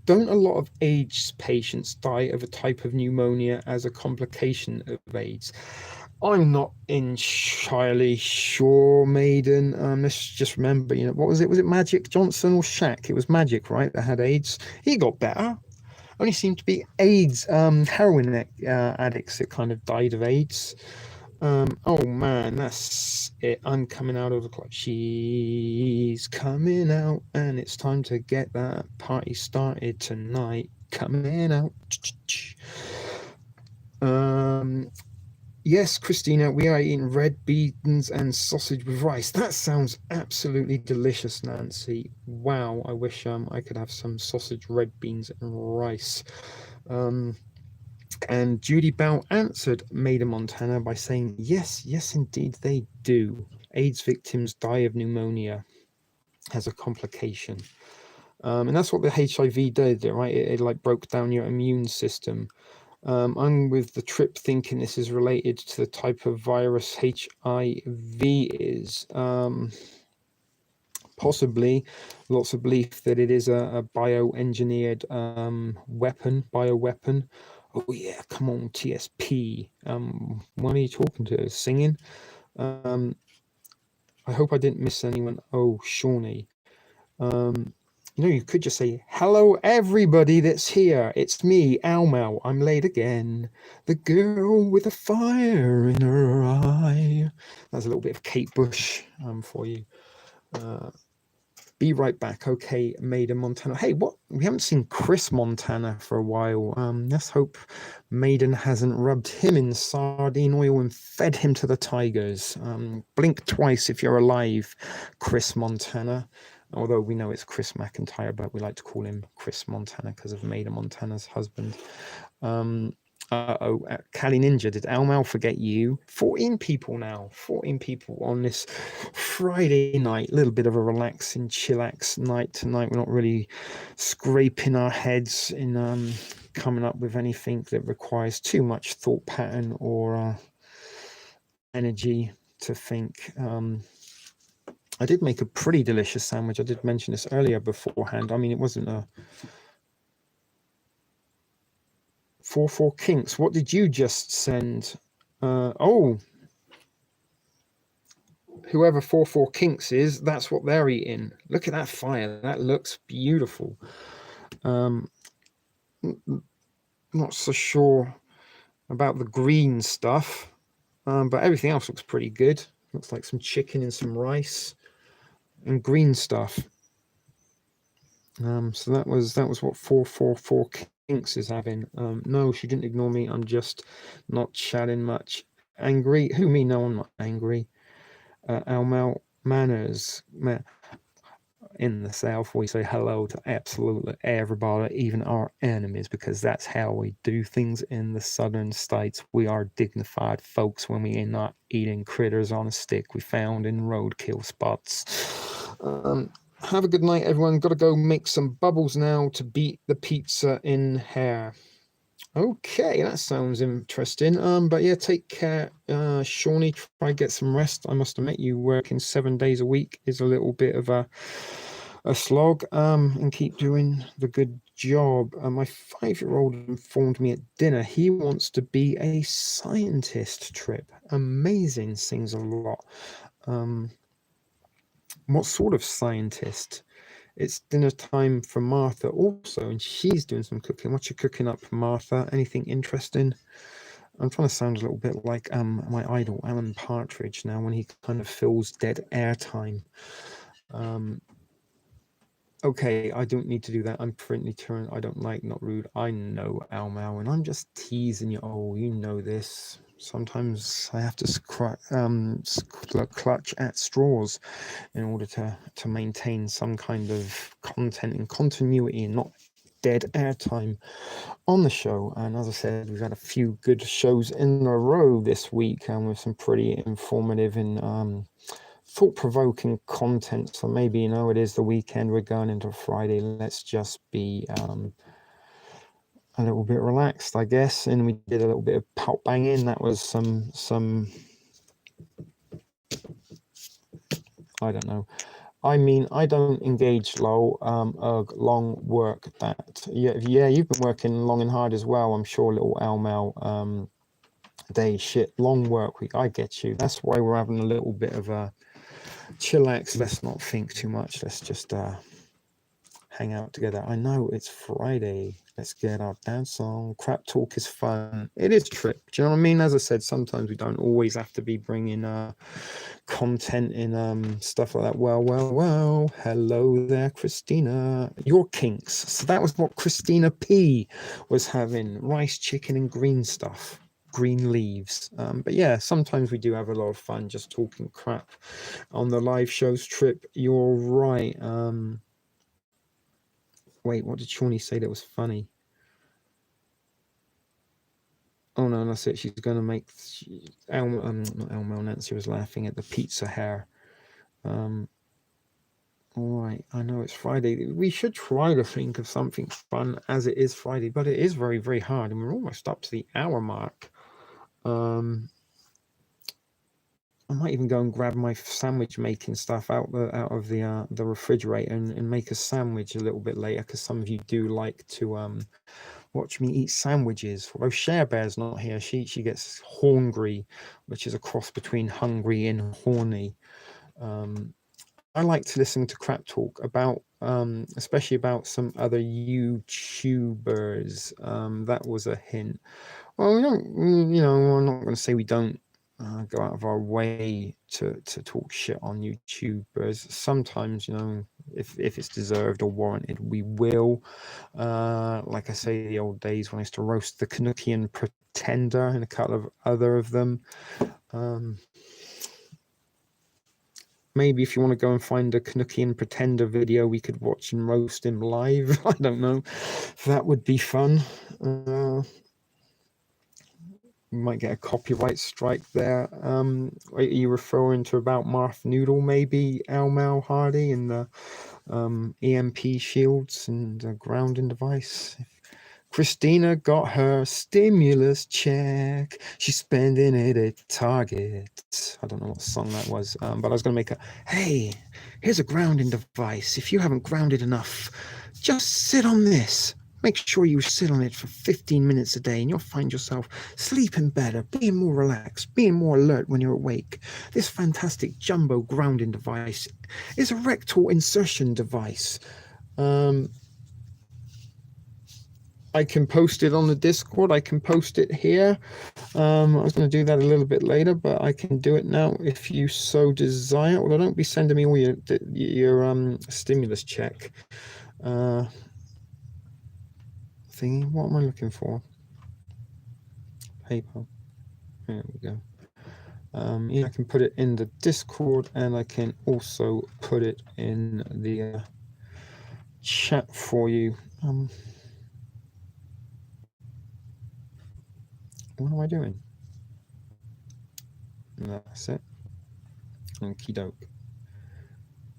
Don't a lot of AIDS patients die of a type of pneumonia as a complication of AIDS? I'm not entirely sure, Maiden. Let's just remember, what was it? Was it Magic Johnson or Shaq? It was Magic, right, that had AIDS. He got better. Only seemed to be AIDS, heroin addicts that kind of died of AIDS. Oh man, that's it. I'm coming out of the clock. She's coming out, and it's time to get that party started tonight. Coming out. Yes, Christina, we are eating red beans and sausage with rice. That sounds absolutely delicious, Nancy. Wow, I wish I could have some sausage, red beans, and rice. And Judy Bell answered Maida Montana by saying, yes, indeed, they do. AIDS victims die of pneumonia as a complication. And that's what the HIV did, right? It like broke down your immune system. I'm with the trip thinking this is related to the type of virus HIV is. Possibly. Lots of belief that it is a bioengineered bioweapon. Oh yeah, come on, TSP. What are you talking to? Singing? I hope I didn't miss anyone. Oh, Shawnee. You could just say, hello, everybody that's here. It's me, Almel. I'm late again. The girl with a fire in her eye. That's a little bit of Kate Bush for you. Be right back. Okay, Maida Montana. Hey, what? We haven't seen Chris Montana for a while. Let's hope Maiden hasn't rubbed him in sardine oil and fed him to the tigers. Blink twice if you're alive, Chris Montana. Although we know it's Chris McIntyre, but we like to call him Chris Montana because of Maida Montana's husband. Cali Ninja, did Al Mal forget you? 14 people now. 14 people on this Friday night. A little bit of a relaxing, chillax night tonight. We're not really scraping our heads in coming up with anything that requires too much thought pattern or energy to think. I did make a pretty delicious sandwich. I did mention this earlier beforehand. I mean, it wasn't a 4 Kinks. What did you just send? Oh, whoever 4 Kinks is, that's what they're eating. Look at that fire. That looks beautiful. Not so sure about the green stuff, but everything else looks pretty good. Looks like some chicken and some rice and green stuff. So that was what 4 Kinks is having. No, she didn't ignore me. I'm just not chatting much. Angry? Who, me? No, I'm not angry. Almal manners. In the South, we say hello to absolutely everybody, even our enemies, because that's how we do things in the southern states. We are dignified folks when we are not eating critters on a stick we found in roadkill spots. Have a good night, everyone. Got to go make some bubbles now to beat the pizza in hair. Okay, that sounds interesting. But yeah, take care, Shawnee. Try get some rest. I must admit, you working 7 days a week is a little bit of a slog. And keep doing the good job. My 5-year-old informed me at dinner he wants to be a scientist. Trip, amazing, sings a lot. What sort of scientist? It's dinner time for Martha also, and she's doing some cooking. What you cooking up, Martha? Anything interesting? I'm trying to sound a little bit like my idol Alan Partridge now when he kind of fills dead airtime. Okay, I don't need to do that. I'm friendly turn. I don't like, not rude. I know, Al Mal, and I'm just teasing you. Oh, you know this. Sometimes I have to clutch at straws in order to maintain some kind of content and continuity and not dead airtime on the show. And as I said, we've had a few good shows in a row this week with some pretty informative and thought-provoking content. So maybe, you know, it is the weekend, we're going into Friday, let's just be a little bit relaxed, I guess. And we did a little bit of pop banging. That was some I don't know. I mean, I don't engage long work that. Yeah, you've been working long and hard as well. I'm sure, little Almel. Day shit, long work week. I get you. That's why we're having a little bit of a chillax. Let's not think too much. Let's just hang out together. I know it's Friday. Let's get our dance on. Crap talk is fun. It is Trip. Do you know what I mean? As I said, sometimes we don't always have to be bringing content in stuff like that. Well. Hello there, Christina. Your kinks. So that was what Christina P was having. Rice, chicken, and green stuff. Green leaves. But yeah, sometimes we do have a lot of fun just talking crap on the live shows. Trip, you're right. Wait, what did Shawnee say that was funny? Oh no, that's it. She's going to make not Elmo. Nancy was laughing at the pizza hair. All right, I know it's Friday. We should try to think of something fun as it is Friday, but it is very, very hard, and we're almost up to the hour mark. I might even go and grab my sandwich making stuff out of the refrigerator and make a sandwich a little bit later, because some of you do like to watch me eat sandwiches. Although Share Bear's not here, she gets horngry, which is a cross between hungry and horny. I like to listen to crap talk about, especially about some other YouTubers. That was a hint. Well, we don't, you know, I'm not going to say we don't go out of our way to talk shit on YouTubers. Sometimes, you know, if it's deserved or warranted, we will. Like I say, the old days when I used to roast the Canuckian Pretender and a couple of other of them. Maybe if you want to go and find a Canuckian Pretender video, we could watch and roast him live. I don't know. That would be fun. might get a copyright strike there. Are you referring to about Marth Noodle, maybe, Al Hardy, and the EMP shields and the grounding device? Christina got her stimulus check. She's spending it at Target. I don't know what song that was, but I was going to make a, hey, here's a grounding device. If you haven't grounded enough, just sit on this. Make sure you sit on it for 15 minutes a day and you'll find yourself sleeping better, being more relaxed, being more alert when you're awake. This fantastic jumbo grounding device is a rectal insertion device. I can post it on the Discord. I can post it here. I was going to do that a little bit later, but I can do it now if you so desire. Although don't be sending me all your stimulus check thingy. What am I looking for? Paper. There we go. Yeah, I can put it in the Discord, and I can also put it in the chat for you. What am I doing? That's it. Okie doke.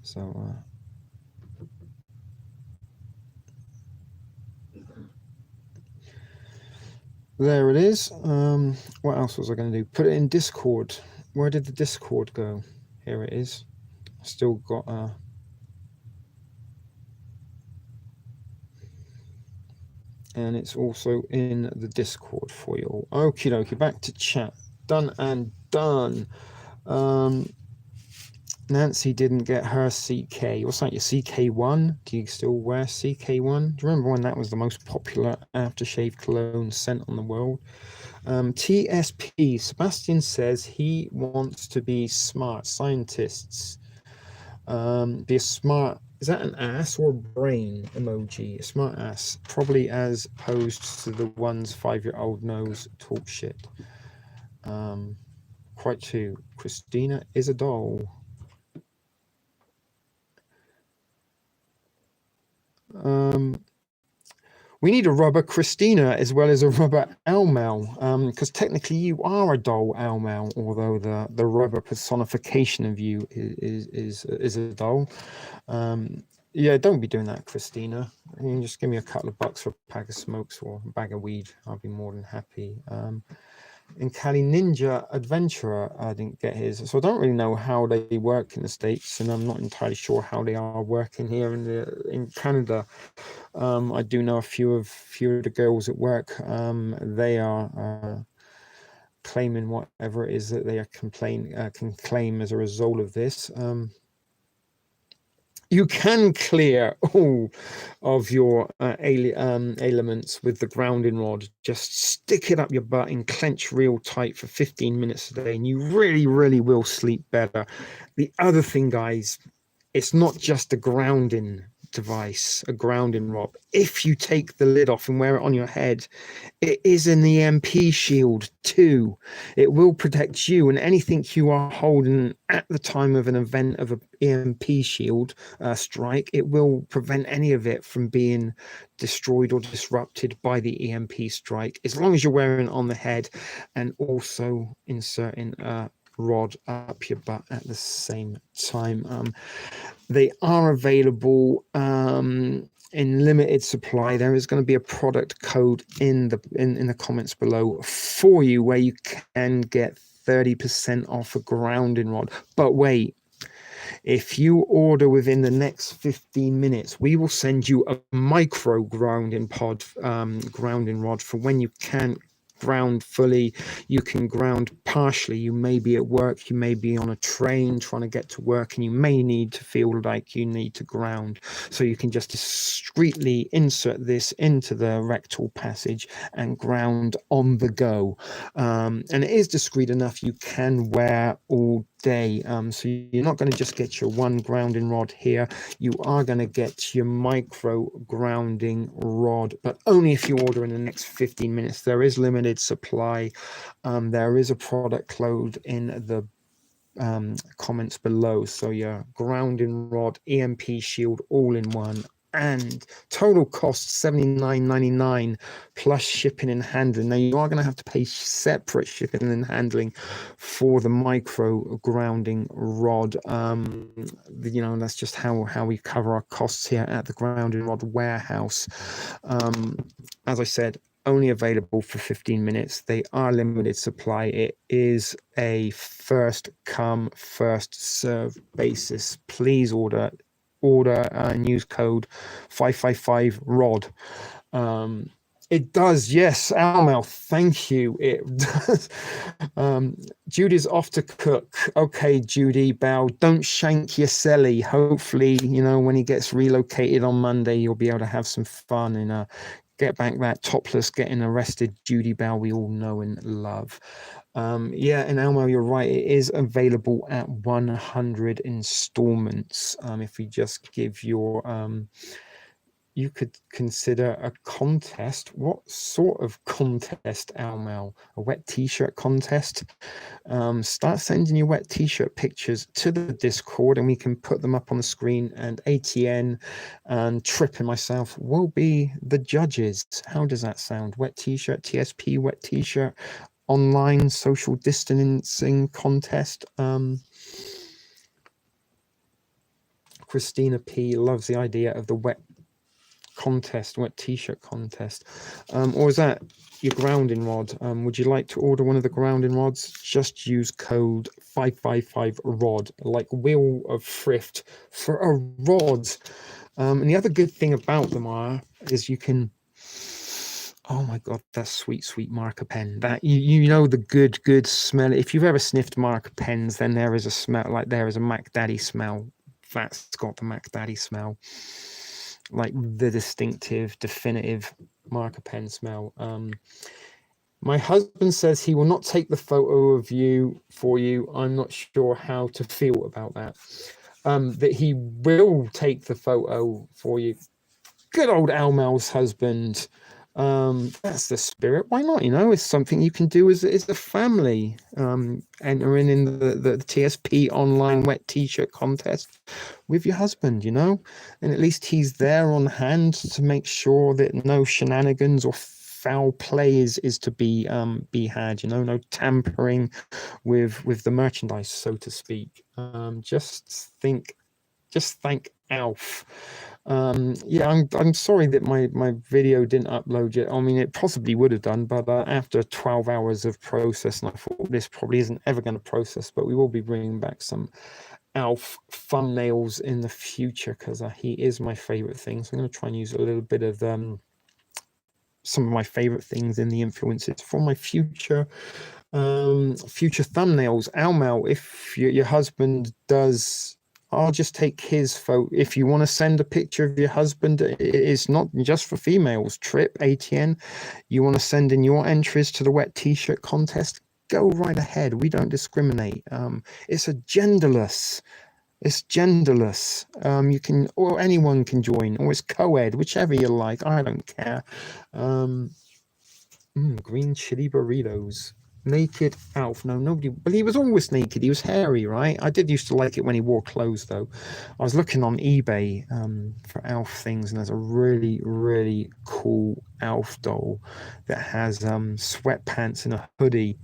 So there it is. What else was I going to do? Put it in Discord. Where did the Discord go? Here it is. Still got and it's also in the Discord for you all. Okie dokie, back to chat. Done and done. Nancy didn't get her CK. What's that, your CK1? Do you still wear CK1? Do you remember when that was the most popular aftershave cologne scent on the world? TSP, Sebastian says he wants to be smart. Scientists. Be a smart, is that an ass or a brain emoji? A smart ass, probably as opposed to the ones 5-year-old knows talk shit. Quite true. Christina is a doll. We need a rubber Christina as well as a rubber Elmel, because technically you are a doll, Elmel, although the rubber personification of you is a doll. Yeah, don't be doing that, Christina. I mean, just give me a couple of bucks for a pack of smokes or a bag of weed. I'll be more than happy. And Cali Ninja Adventurer, I didn't get his, so I don't really know how they work in the States, and I'm not entirely sure how they are working here in Canada. I do know a few of the girls at work. They are claiming whatever it is that they are can claim as a result of this. You can clear all of your ailments with the grounding rod. Just stick it up your butt and clench real tight for 15 minutes a day, and you really, really will sleep better. The other thing, guys, it's not just a grounding device, a grounding rod. If you take the lid off and wear it on your head, it is an EMP shield too. It will protect you and anything you are holding at the time of an event of an EMP shield strike. It will prevent any of it from being destroyed or disrupted by the EMP strike, as long as you're wearing it on the head and also inserting a rod up your butt at the same time. They are available in limited supply. There is going to be a product code in the comments below for you where you can get 30% off a grounding rod. But wait, if you order within the next 15 minutes, we will send you a micro grounding rod for when you can't ground fully. You can ground partially. You may be at work, you may be on a train trying to get to work, and you may need to feel like you need to ground. So you can just discreetly insert this into the rectal passage and ground on the go. And it is discreet enough you can wear all day. So you're not going to just get your one grounding rod here. You are going to get your micro grounding rod, but only if you order in the next 15 minutes. There is limited supply. There is a product code in the comments below. So your grounding rod, EMP shield, all in one, and total cost $79.99 plus shipping and handling. Now you are going to have to pay separate shipping and handling for the micro grounding rod. That's just how we cover our costs here at the grounding rod warehouse. As I said, only available for 15 minutes. They are limited supply. It is a first come, first serve basis. Please order and use code 555ROD. It does, yes, Almel, thank you. It does. Judy's off to cook. Okay, Judy, bow. Don't shank your celly. Hopefully, when he gets relocated on Monday, you'll be able to have some fun and get back that topless getting arrested Judy Bow we all know and love. And Elmo, you're right, it is available at 100 installments. If we just give your you could consider a contest. What sort of contest, Almel? A wet t-shirt contest? Start sending your wet t-shirt pictures to the Discord and we can put them up on the screen, and ATN and Trip and myself will be the judges. How does that sound? Wet t-shirt, TSP wet t-shirt, online social distancing contest. Christina P loves the idea of the wet t-shirt contest. Or is that your grounding rod? Would you like to order one of the grounding rods? Just use code 555ROD, like Wheel of Thrift, for a rod. And the other good thing about them is you can, oh my god, that sweet marker pen, that you know the good smell. If you've ever sniffed marker pens, then there is a smell, like there is a Mac Daddy smell. That's got the Mac Daddy smell, like the distinctive, definitive marker pen smell. My husband says he will not take the photo of you for you. I'm not sure how to feel about that. That he will take the photo for you. Good old Almel's husband. That's the spirit. Why not? It's something you can do as a family. Entering in the TSP online wet t-shirt contest with your husband, and at least he's there on hand to make sure that no shenanigans or foul play is to be had. No tampering with the merchandise, so to speak. Just thank Alf. I'm sorry that my video didn't upload yet. I mean, it possibly would have done, but after 12 hours of processing, I thought this probably isn't ever going to process, but we will be bringing back some Alf thumbnails in the future because he is my favorite thing. So I'm going to try and use a little bit of some of my favorite things in the influences for my future thumbnails. Almel, if your husband does, I'll just take his photo. If you want to send a picture of your husband, it's not just for females. Trip, ATN, you want to send in your entries to the wet t-shirt contest, go right ahead. We don't discriminate. It's genderless. You can, or anyone can join, or it's co-ed, whichever you like. I don't care. Green chili burritos. Naked Alf. No, nobody, but he was always naked. He was hairy, right? I did used to like it when he wore clothes, though. I was looking on eBay for Alf things, and there's a really, really cool Alf doll that has sweatpants and a hoodie.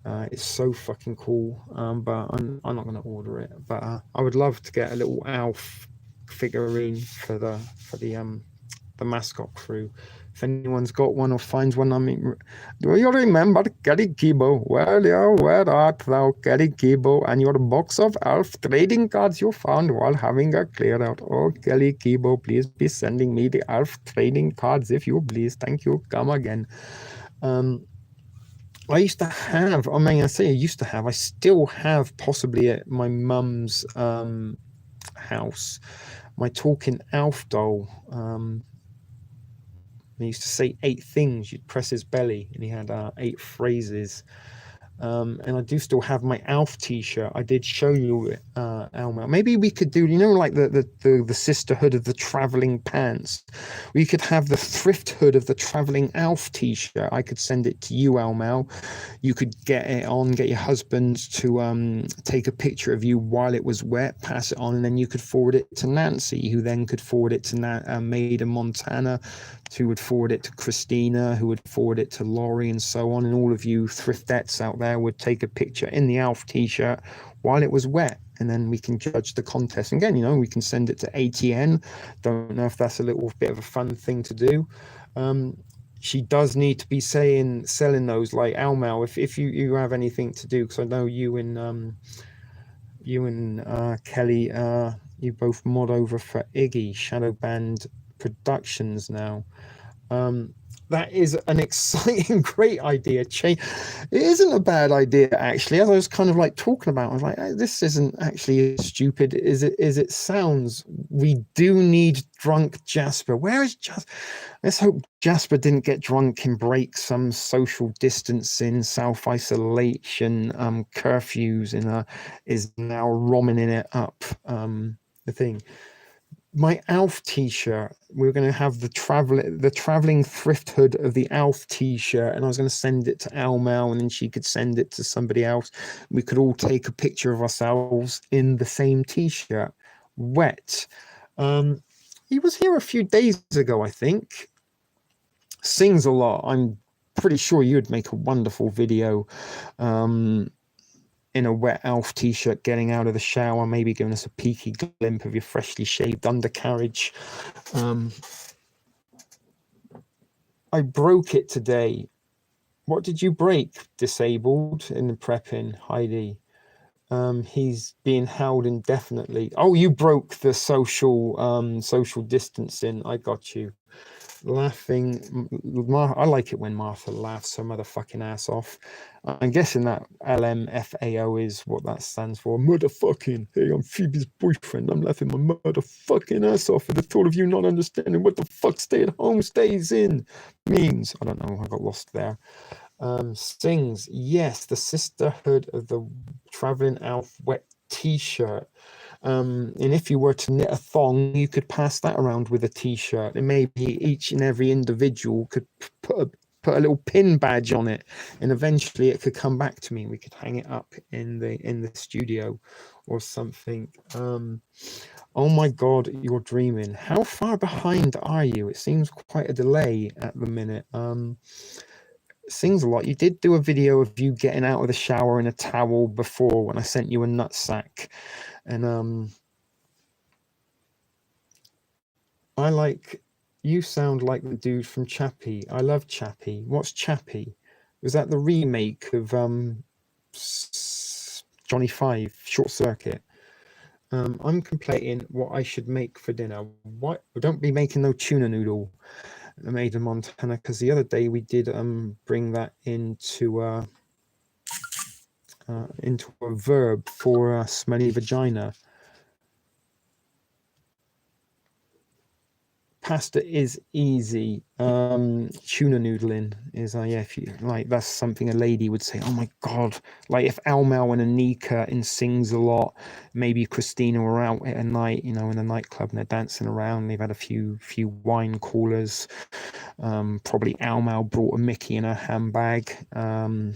It's so fucking cool, but I'm not going to order it. But I would love to get a little Alf figurine for the mascot crew. If anyone's got one or finds one, I mean, do you remember Gary Gibo? Well, where art thou, Gary Gibo, and your box of Alf trading cards you found while having a clear out? Oh, Gary Gibo, please be sending me the Alf trading cards if you please. Thank you. Come again. I used to have, I still have, possibly at my mum's house, my talking Alf doll. He used to say 8 things. You'd press his belly, and he had 8 phrases. And I do still have my Alf t-shirt. I did show you it, Alma. Maybe we could do, like the sisterhood of the traveling pants. We could have the thrift hood of the traveling Alf t-shirt. I could send it to you, Alma. You could get it on, get your husband to take a picture of you while it was wet, pass it on, and then you could forward it to Nancy, who then could forward it to Maid in Montana, who would forward it to Christina, who would forward it to Laurie, and so on. And all of you thriftettes out there would take a picture in the Alf t-shirt while it was wet, and then we can judge the contest. And again, we can send it to ATN. Don't know if that's a little bit of a fun thing to do. She does need to be selling those, like Almal. If you have anything to do, because I know you and Kelly, you both mod over for Iggy Shadow Band Productions now. That is an exciting, great idea. It isn't a bad idea, actually. As I was kind of like talking about, I was like, this isn't actually as stupid as it sounds. We do need drunk Jasper. Where is Jasper? Let's hope Jasper didn't get drunk and break some social distancing, self-isolation, curfews, and is now romming it up. The thing. My Alf t-shirt, we were going to have the traveling thrift hood of the Alf t-shirt, and I was going to send it to Almal, and then she could send it to somebody else. We could all take a picture of ourselves in the same t-shirt, wet. He was here a few days ago, I think. Sings a lot. I'm pretty sure you'd make a wonderful video in a wet Alf t-shirt, getting out of the shower, maybe giving us a peeky glimpse of your freshly shaved undercarriage. I broke it today. What did you break? Disabled in the prepping, Heidi. He's being held indefinitely. Oh, you broke the social distancing. I got you. Laughing. I like it when Martha laughs her motherfucking ass off. I'm guessing that LMFAO is what that stands for. Motherfucking. Hey, I'm Phoebe's boyfriend. I'm laughing my motherfucking ass off at the thought of you not understanding what the fuck stay at home stays in means. I don't know. I got lost there. Sings. Yes, the sisterhood of the traveling Alf wet t-shirt. And if you were to knit a thong, you could pass that around with a t-shirt, and maybe each and every individual could put a little pin badge on it, and eventually it could come back to me, and we could hang it up in the studio or something. Oh my god, you're dreaming. How far behind are you? It seems quite a delay at the minute. Sings a lot. You did do a video of you getting out of the shower in a towel before, when I sent you a nutsack. And you sound like the dude from Chappie. I love Chappie. What's Chappie? Was that the remake of Johnny Five, Short Circuit? I'm completing what I should make for dinner. What? Don't be making no tuna noodle, Made in Montana, because the other day we did bring that into a verb for smelly vagina. Pasta is easy. Tuna noodling is if you like, that's something a lady would say. Oh my god! Like if Almel and Anika and Sings a lot, maybe Christina were out at a night, in a nightclub, and they're dancing around. They've had a few wine coolers. Probably Almel brought a Mickey in her handbag. And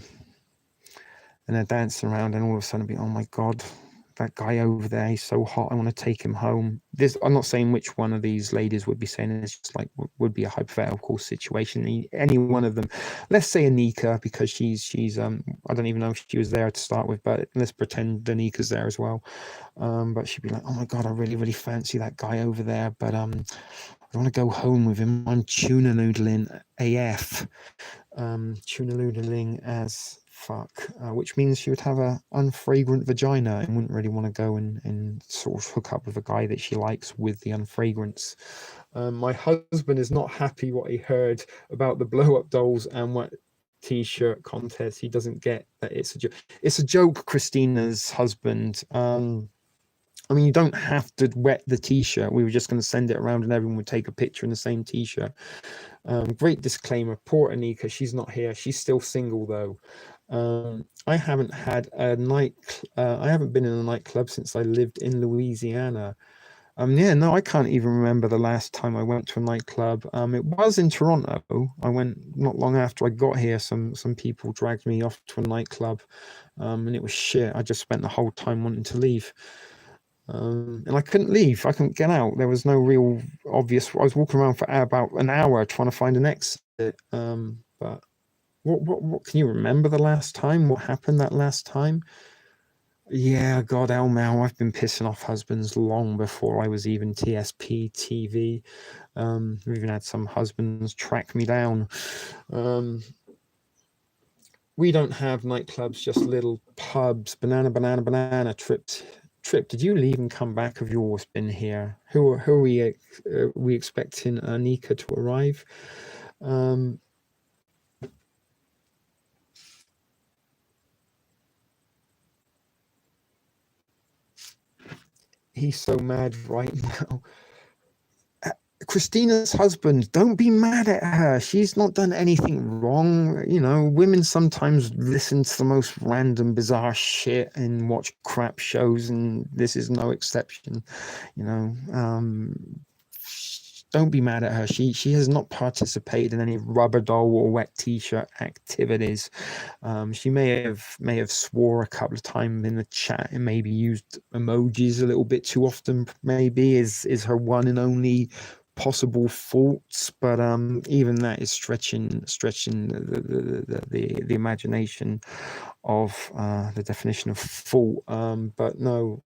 they're dancing around, and all of a sudden be, oh my god, that guy over there, he's so hot, I want to take him home. I'm not saying which one of these ladies would be saying it. It's just like would be a hypothetical situation. Any one of them. Let's say Anika, because she's I don't even know if she was there to start with, but let's pretend Anika's there as well. But she'd be like, oh my god, I really, really fancy that guy over there, but I want to go home with him. I'm tuna noodling AF. Tuna noodling as fuck, which means she would have a unfragrant vagina and wouldn't really want to go and sort of hook up with a guy that she likes with the unfragrance. My husband is not happy what he heard about the blow-up dolls and what t-shirt contest. He doesn't get that it's a joke. It's a joke, Christina's husband. I mean, you don't have to wet the t-shirt. We were just going to send it around and everyone would take a picture in the same t-shirt. Great disclaimer. Poor Anika, she's not here. She's still single though. I haven't had a I haven't been in a nightclub since I lived in Louisiana. Yeah, no, I can't even remember the last time I went to a nightclub. It was in Toronto. I went not long after I got here. Some people dragged me off to a nightclub, and it was shit. I just spent the whole time wanting to leave, and I couldn't leave. I couldn't get out. There was no real obvious. I was walking around for about an hour trying to find an exit. But what can you remember the last time? What happened that last time? Yeah, God, Elmau, I've been pissing off husbands long before I was even TSP TV. We even had some husbands track me down. We don't have nightclubs, just little pubs. Banana trips. Trip, did you leave and come back? Have you always been here? Who are we expecting Anika to arrive? He's so mad right now. Christina's husband, don't be mad at her. She's not done anything wrong. You know, women sometimes listen to the most random, bizarre shit and watch crap shows, and this is no exception. You know, don't be mad at her. She has not participated in any rubber doll or wet t-shirt activities. She may have swore a couple of times in the chat and maybe used emojis a little bit too often. Maybe is her one and only possible faults, but even that is stretching the imagination of the definition of fault. But no,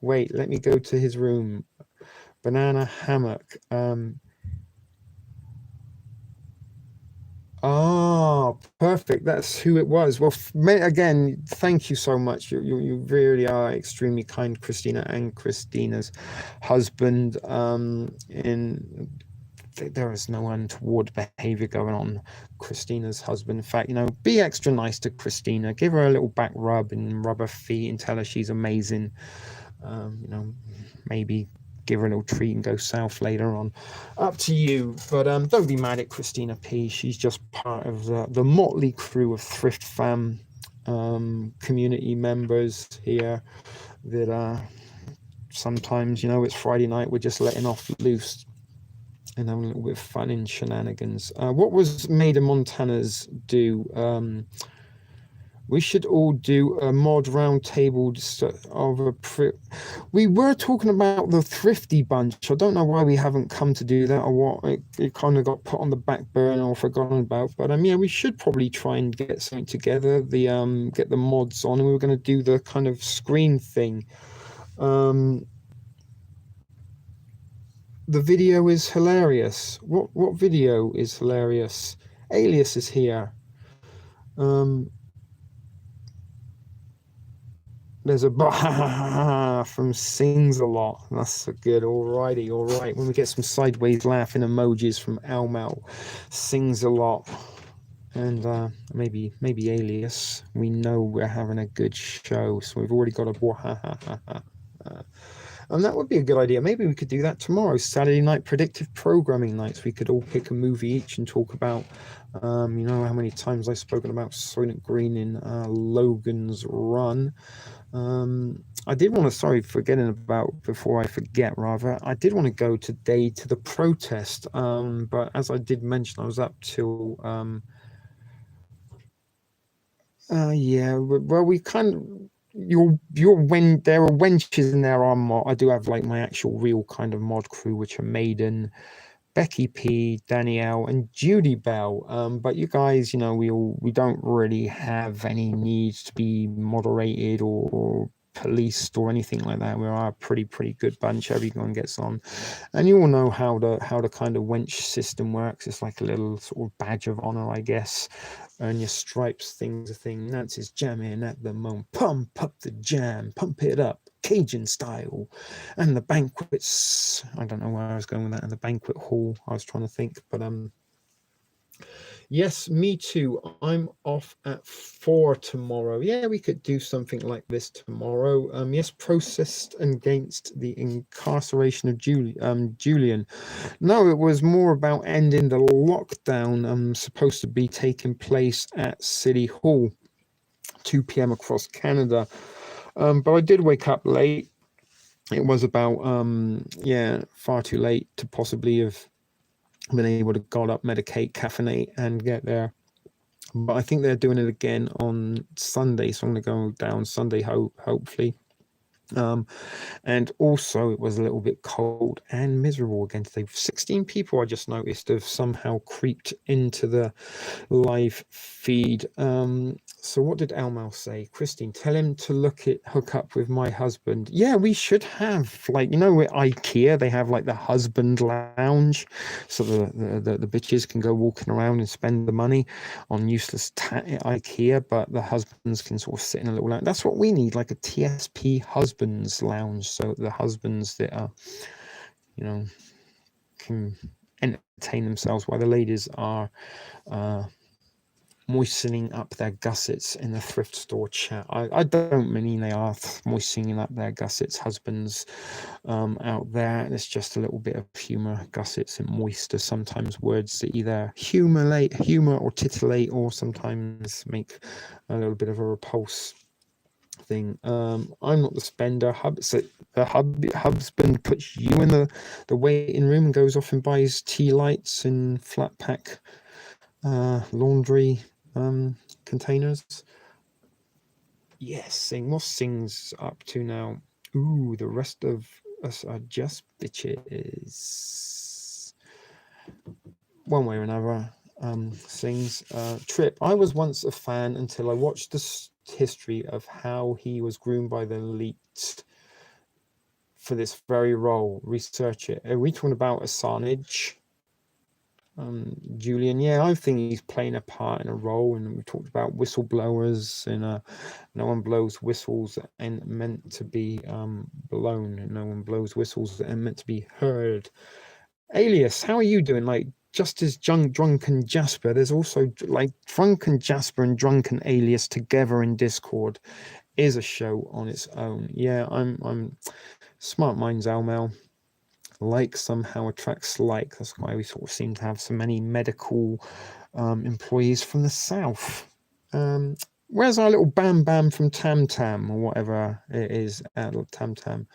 wait, let me go to his room. Banana hammock. Perfect. That's who it was. Well, again, thank you so much. You really are extremely kind, Christina, and Christina's husband. And there is no untoward behavior going on. Christina's husband, in fact, you know, be extra nice to Christina. Give her a little back rub and rub her feet and tell her she's amazing. You know, maybe give her a little treat and go south later on. Up to you. But don't be mad at Christina P. She's just part of the motley crew of Thrift Fam community members here that sometimes, you know, it's Friday night, we're just letting off loose and having a little bit of fun in shenanigans. What was Made in Montana's do? We should all do a mod round table of we were talking about the thrifty bunch. I don't know why we haven't come to do that or what. It kind of got put on the back burner or forgotten about. But yeah, we should probably try and get something together. Get the mods on, and we were going to do the kind of screen thing. The video is hilarious. What video is hilarious? Alias is here. There's a from Sings a Lot. That's so good. Alrighty, all right. When we get some sideways laughing emojis from Elmel, Sings a Lot, and maybe Alias. We know we're having a good show, so we've already got a and that would be a good idea. Maybe we could do that tomorrow. Saturday night predictive programming nights. We could all pick a movie each and talk about. You know how many times I've spoken about Soylent Green in Logan's Run. I did want to, before I forget, I did want to go today to the protest, but as I did mention, I was up till, yeah, well, we kind of, when there are wenches in there, I do have like my actual real kind of mod crew, which are Maiden, Becky P, Danielle, and Judy Bell. But you guys, you know, we don't really have any needs to be moderated or policed or anything like that. We are a pretty good bunch. Everyone gets on, and you all know how the kind of wench system works. It's like a little sort of badge of honor, I guess. Earn your stripes, thing's a thing. Nancy's jamming at the moment. Pump up the jam, pump it up, Cajun style. And the banquets, I don't know where I was going with that. And the banquet hall, I was trying to think, but yes, me too. I'm off at 4 tomorrow. Yeah, we could do something like this tomorrow. Yes, processed against the incarceration of Julian. No, it was more about ending the lockdown supposed to be taking place at City Hall. 2 p.m. across Canada. But I did wake up late. It was about far too late to possibly have been able to got up, medicate, caffeinate, and get there. But I think they're doing it again on Sunday, so I'm going to go down Sunday, hopefully. And also, it was a little bit cold and miserable again today. 16 people I just noticed have somehow creeped into the live feed. So what did Almal say? Christine, tell him to hook up with my husband. Yeah, we should have, like, you know, at IKEA they have like the husband lounge, so the bitches can go walking around and spend the money on useless IKEA, but the husbands can sort of sit in a little lounge. That's what we need, like a TSP husbands lounge, so the husbands that are, you know, can entertain themselves while the ladies are moistening up their gussets in the thrift store chat. I don't mean they are moistening up their gussets, husbands out there. It's just a little bit of humour. Gussets and moist are sometimes words that either humour or titillate, or sometimes make a little bit of a repulse thing. I'm not the spender. So the husband puts you in the waiting room and goes off and buys tea lights and flat pack laundry containers. Yes, what's Sing's up to now? Ooh, the rest of us are just bitches. One way or another. Sings Trip. I was once a fan until I watched the history of how he was groomed by the elite for this very role. Research it. Are we talking about Assange? Julian, yeah, I think he's playing a part in a role, and we talked about whistleblowers, and no one blows whistles that ain't meant to be blown, and no one blows whistles that ain't meant to be heard. Alias, how are you doing? Like, just as Drunken Jasper, there's also like Drunken Jasper and Drunken Alias together in Discord is a show on its own. Yeah, I'm smart minds, Almel. Like somehow attracts like. That's why we sort of seem to have so many medical employees from the south. Where's our little Bam Bam from Tam Tam, or whatever it is, Tam Tam?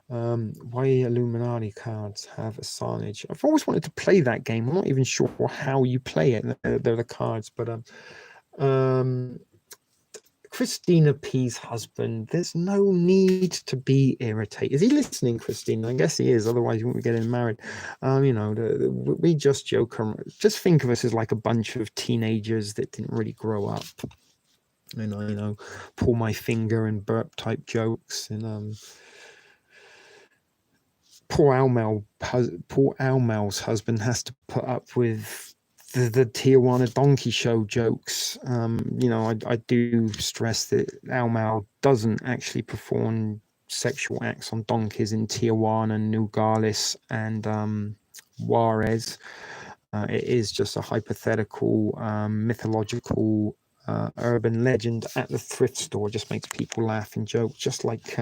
Why Illuminati cards have Assange? I've always wanted to play that game. I'm not even sure how you play it. They're the cards, but Christina P's husband, there's no need to be irritated. Is he listening, Christina? I guess he is, otherwise you wouldn't be getting married. You know, we just joke. Just think of us as like a bunch of teenagers that didn't really grow up. And I, you know, pull my finger and burp type jokes. And poor Almel's husband has to put up with the Tijuana donkey show jokes. You know, I do stress that Almal doesn't actually perform sexual acts on donkeys in Tijuana, Nogales, and Juarez. It is just a hypothetical, mythological urban legend at the thrift store. Just makes people laugh and joke, just like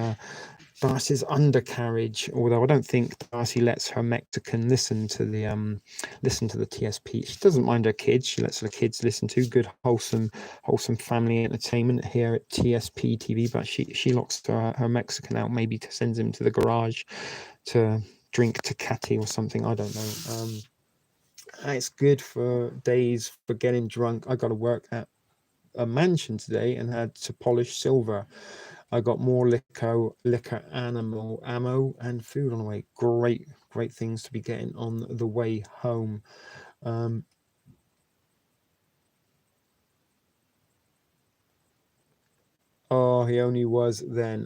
Darcy's undercarriage, although I don't think Darcy lets her Mexican listen to the TSP. She doesn't mind her kids. She lets her kids listen to good, wholesome family entertainment here at TSP TV. But she locks her Mexican out, maybe sends him to the garage to drink Tecate or something. I don't know. It's good for days for getting drunk. I got to work at a mansion today and had to polish silver. I got more liquor, ammo, and food on the way. Great things to be getting on the way home. Oh, he only was then.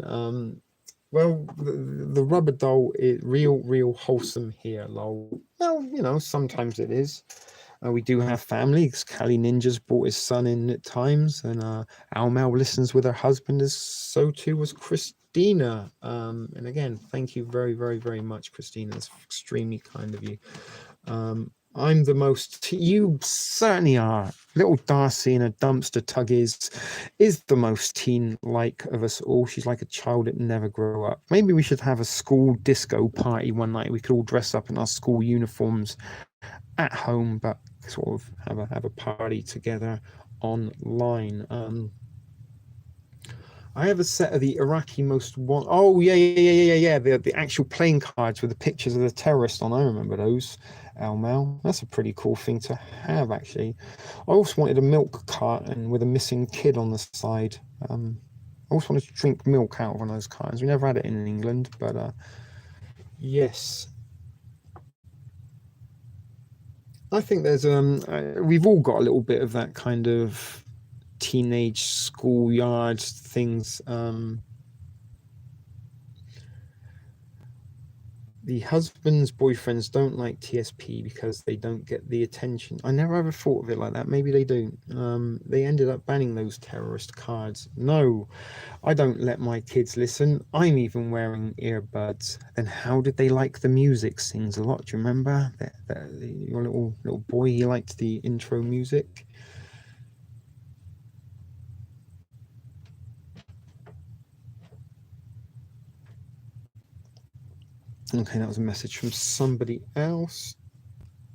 Well, the rubber doll is real wholesome here, lol. Well, you know, sometimes it is. We do have family. Cali Ninja's brought his son in at times, and Almel listens with her husband, as so too was Christina. And again, thank you very much, Christina. That's extremely kind of you. I'm the most, you certainly are. Little Darcy in a dumpster tug is the most teen-like of us all. She's like a child that never grew up. Maybe we should have a school disco party one night. We could all dress up in our school uniforms at home, but sort of have a party together online. I have a set of the Iraqi most want. Oh yeah. The actual playing cards with the pictures of the terrorist on. I remember those. Al. That's a pretty cool thing to have, actually. I also wanted a milk carton with a missing kid on the side. I also wanted to drink milk out of one of those cartons. We never had it in England, but yes. I think there's we've all got a little bit of that kind of teenage schoolyard things. The husbands, boyfriends don't like TSP because they don't get the attention. I never ever thought of it like that. Maybe they do. They ended up banning those terrorist cards. No, I don't let my kids listen. I'm even wearing earbuds. Then how did they like the music? Sings a lot. Do you remember your little boy? He liked the intro music. Okay, that was a message from somebody else.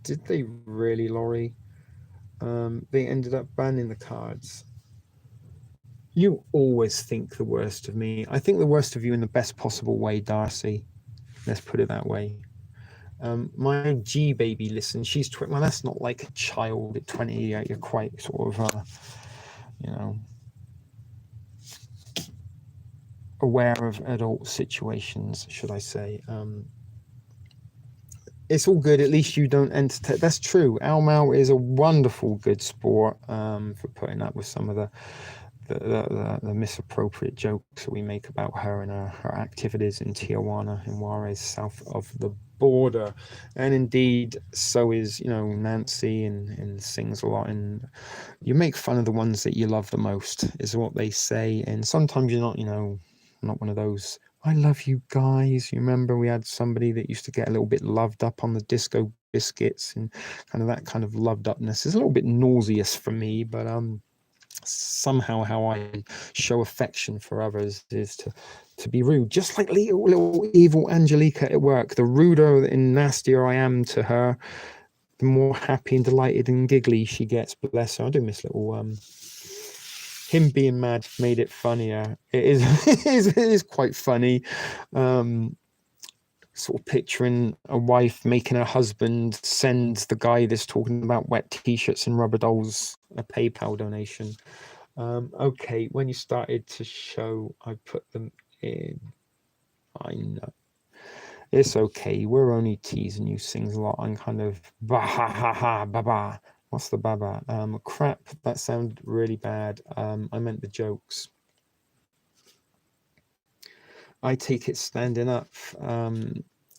Did they really, Laurie? They ended up banning the cards. You always think the worst of me. I think the worst of you in the best possible way, Darcy. Let's put it that way. My G baby, listen, she's well, that's not like a child at 20. You're quite sort of, aware of adult situations, should I say. It's all good. At least you don't entertain. That's true. Al is a wonderful, good sport for putting up with some of the misappropriate jokes that we make about her and her activities in Tijuana, in Juarez, south of the border. And indeed, so is, Nancy and sings a lot. And you make fun of the ones that you love the most, is what they say. And sometimes you're not one of those. I love you guys. You remember we had somebody that used to get a little bit loved up on the Disco Biscuits, and kind of that kind of loved upness is a little bit nauseous for me, but somehow how I show affection for others is to be rude, just like little evil Angelica at work. The ruder and nastier I am to her, the more happy and delighted and giggly she gets. Bless her. I do miss little him being mad made it funnier. It is it is quite funny. Sort of picturing a wife making her husband send the guy that's talking about wet t-shirts and rubber dolls a PayPal donation. Okay, when you started to show, I put them in. I know. It's okay. We're only teasing you. Sings a lot. I'm kind of bah ha ha ha ba ba. What's the baba? Crap. That sounded really bad. I meant the jokes. I take it standing up.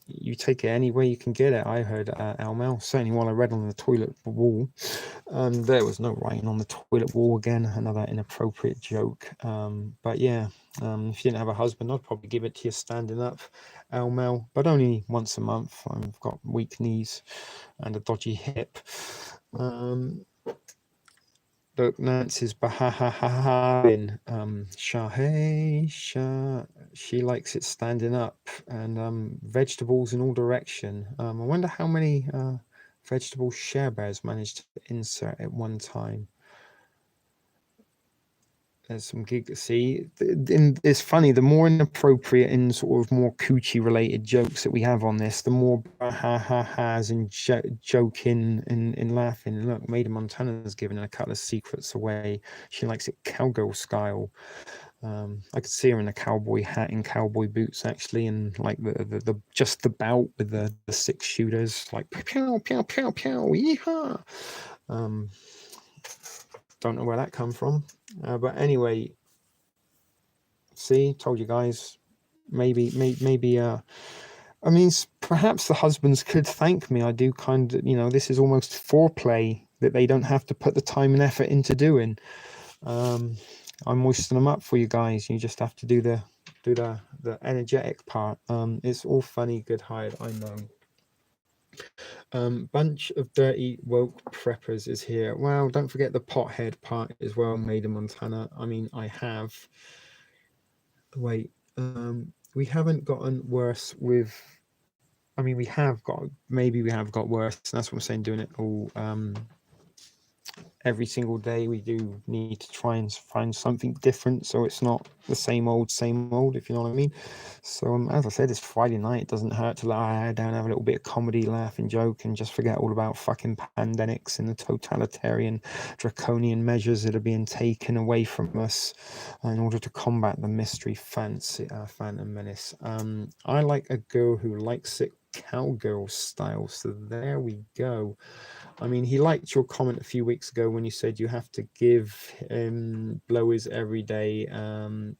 You take it any way you can get it. I heard Al certainly while I read on the toilet wall. There was no writing on the toilet wall again. Another inappropriate joke. But yeah, if you didn't have a husband, I'd probably give it to you standing up, Al but only once a month. I've got weak knees and a dodgy hip. Look, Nancy's bahahaha Shah, she likes it standing up, and vegetables in all direction. I wonder how many vegetable Share Bears managed to insert at one time. There's some gig. See, it's funny. The more inappropriate and sort of more coochie related jokes that we have on this, the more ha ha ha's and joking and laughing. And look, Maida Montana's giving a couple of secrets away. She likes it cowgirl style. I could see her in a cowboy hat and cowboy boots, actually, and like the just the bout with the 6 shooters, like pew pew pew pew, yeehaw. Don't know where that come from. But anyway, see, told you guys. Maybe. I mean, perhaps the husbands could thank me. I do kind of, this is almost foreplay that they don't have to put the time and effort into doing. I'm moistening them up for you guys. You just have to do the energetic part. It's all funny, good hide. I know. Bunch of dirty woke preppers is here. Well, don't forget the pothead part as well, Maida Montana. I mean, I have. Wait, we haven't gotten worse with. I mean, we have got worse. That's what I'm saying. Doing it all every single day we do need to try and find something different, so it's not the same old, if you know what I mean. So as I said, it's Friday night. It doesn't hurt to lie down, have a little bit of comedy, laugh and joke, and just forget all about fucking pandemics and the totalitarian draconian measures that are being taken away from us in order to combat the mystery phantom menace. I like a girl who likes it cowgirl style, so there we go. I mean, he liked your comment a few weeks ago when you said you have to give him blowers every day, and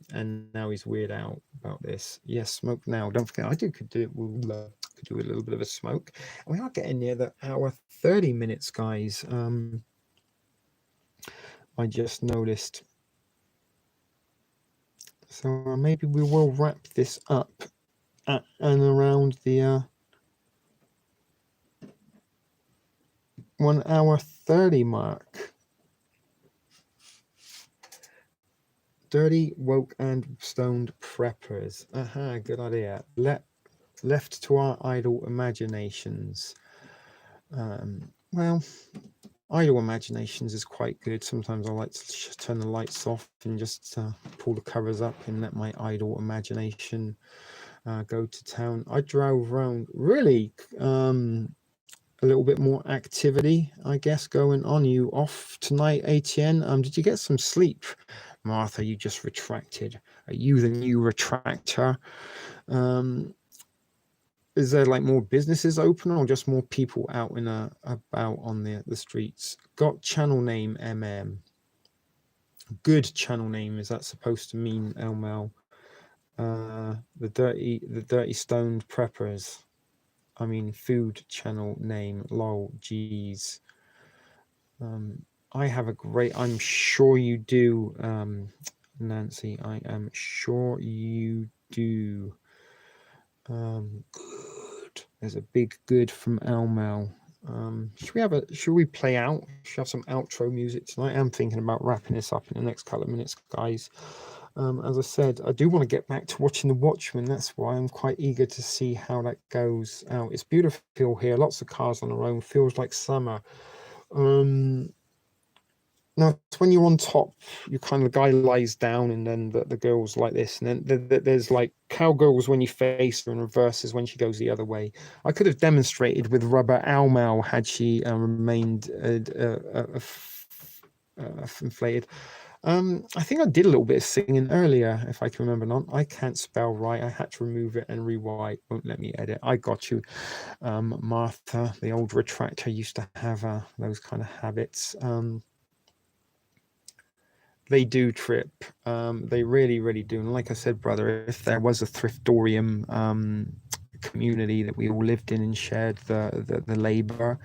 now he's weird out about this. Yes, smoke now. Don't forget, I could do it. Could do a little bit of a smoke. And we are getting near the hour 30 minutes, guys. I just noticed. So maybe we will wrap this up at and around the 1 hour 30 mark. Dirty, woke, and stoned preppers. Aha, good idea. Left to our idle imaginations. Well, idle imaginations is quite good. Sometimes I like to turn the lights off and just pull the covers up and let my idle imagination go to town. I drove around really a little bit more activity, I guess, going on. You off tonight, ATN? Did you get some sleep? Martha, you just retracted. Are you the new retractor? Is there like more businesses open or just more people out and about on the streets? Got channel name MM. Good channel name. Is that supposed to mean LML? The dirty stoned preppers. I mean, food channel name. Lol. Geez. I have a great. I'm sure you do, Nancy. I am sure you do. Good. There's a big good from Elmel. Should we play out? Should we have some outro music tonight? I'm thinking about wrapping this up in the next couple of minutes, guys. As I said, I do want to get back to watching The Watchmen. That's why I'm quite eager to see how that goes out. It's beautiful here. Lots of cars on the road. Feels like summer. Now, it's when you're on top, you kind of, the guy lies down and then the girl's like this. And then there's like cowgirls when you face her and reverses when she goes the other way. I could have demonstrated with Rubber Owl had she remained inflated. I think I did a little bit of singing earlier, if I can remember. Not, I can't spell right. I had to remove it and rewrite. Won't let me edit. I got you, Martha. The old retractor used to have those kind of habits. They do trip. They really, really do. And like I said, brother, if there was a thriftorium community that we all lived in and shared the labor,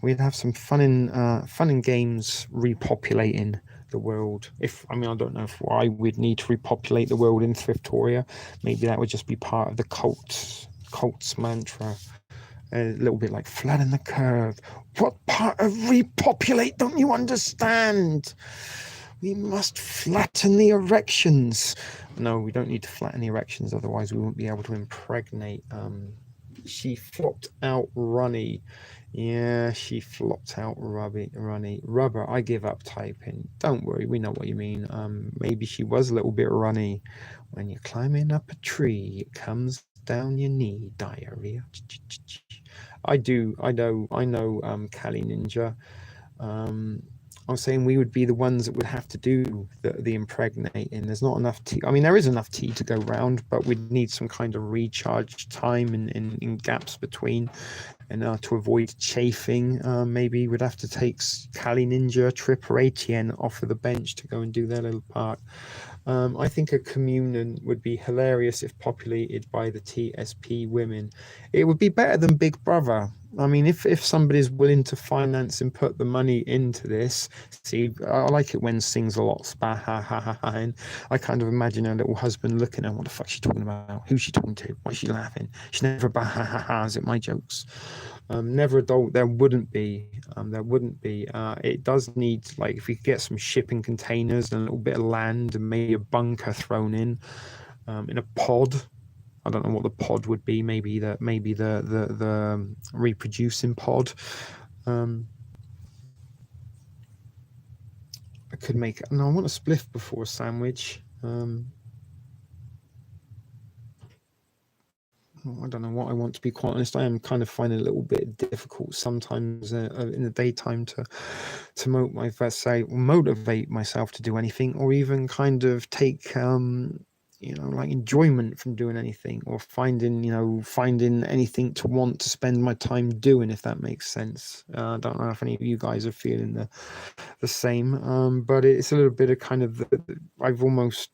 we'd have some fun in games repopulating the world. I don't know why we'd need to repopulate the world in Thriftoria. Maybe that would just be part of the cult's mantra. A little bit like flatten the curve. What part of repopulate don't you understand? We must flatten the erections. No, we don't need to flatten the erections, otherwise we won't be able to impregnate. She flopped out Runny. Yeah, she flopped out Runny. Rubber, I give up typing. Don't worry, we know what you mean. Maybe she was a little bit runny. When you're climbing up a tree, it comes down your knee. Diarrhea. I know, Kali Ninja. I was saying we would be the ones that would have to do the impregnating. There's not enough tea. I mean, there is enough tea to go round, but we'd need some kind of recharge time in gaps between. And to avoid chafing, maybe we'd have to take Kali Ninja, Trip, or ATN off of the bench to go and do their little part. I think a communion would be hilarious if populated by the TSP women. It would be better than Big Brother. I mean, if somebody's willing to finance and put the money into this, see, I like it when sings a lot, ha ha ha, and I kind of imagine her little husband looking at her, what the fuck's she talking about? Who's she talking to? Why is she laughing? She never bah ha ha ha's at my jokes. Never adult, there wouldn't be. It does need, like, if we could get some shipping containers and a little bit of land and maybe a bunker thrown in a pod. I don't know what the pod would be. Maybe the reproducing pod. could make it. No, I want a spliff before a sandwich. I don't know what I want, to be quite honest. I am kind of finding it a little bit difficult sometimes in the daytime to motivate myself to do anything, or even kind of take like enjoyment from doing anything, or finding anything to want to spend my time doing, if that makes sense. I don't know if any of you guys are feeling the same, but it's a little bit of kind of I've almost,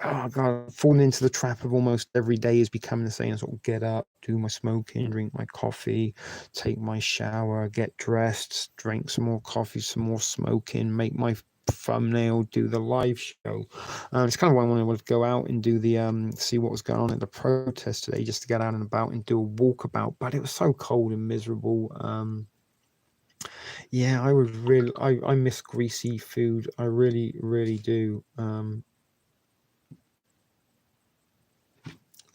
oh god, falling into the trap of almost every day is becoming the same. Sort of get up, do my smoking, drink my coffee, take my shower, get dressed, drink some more coffee, some more smoking, make my thumbnail, do the live show. It's kind of why I wanted to go out and do the see what was going on at the protest today, just to get out and about and do a walkabout. But it was so cold and miserable. Yeah, I miss greasy food. I really, really do.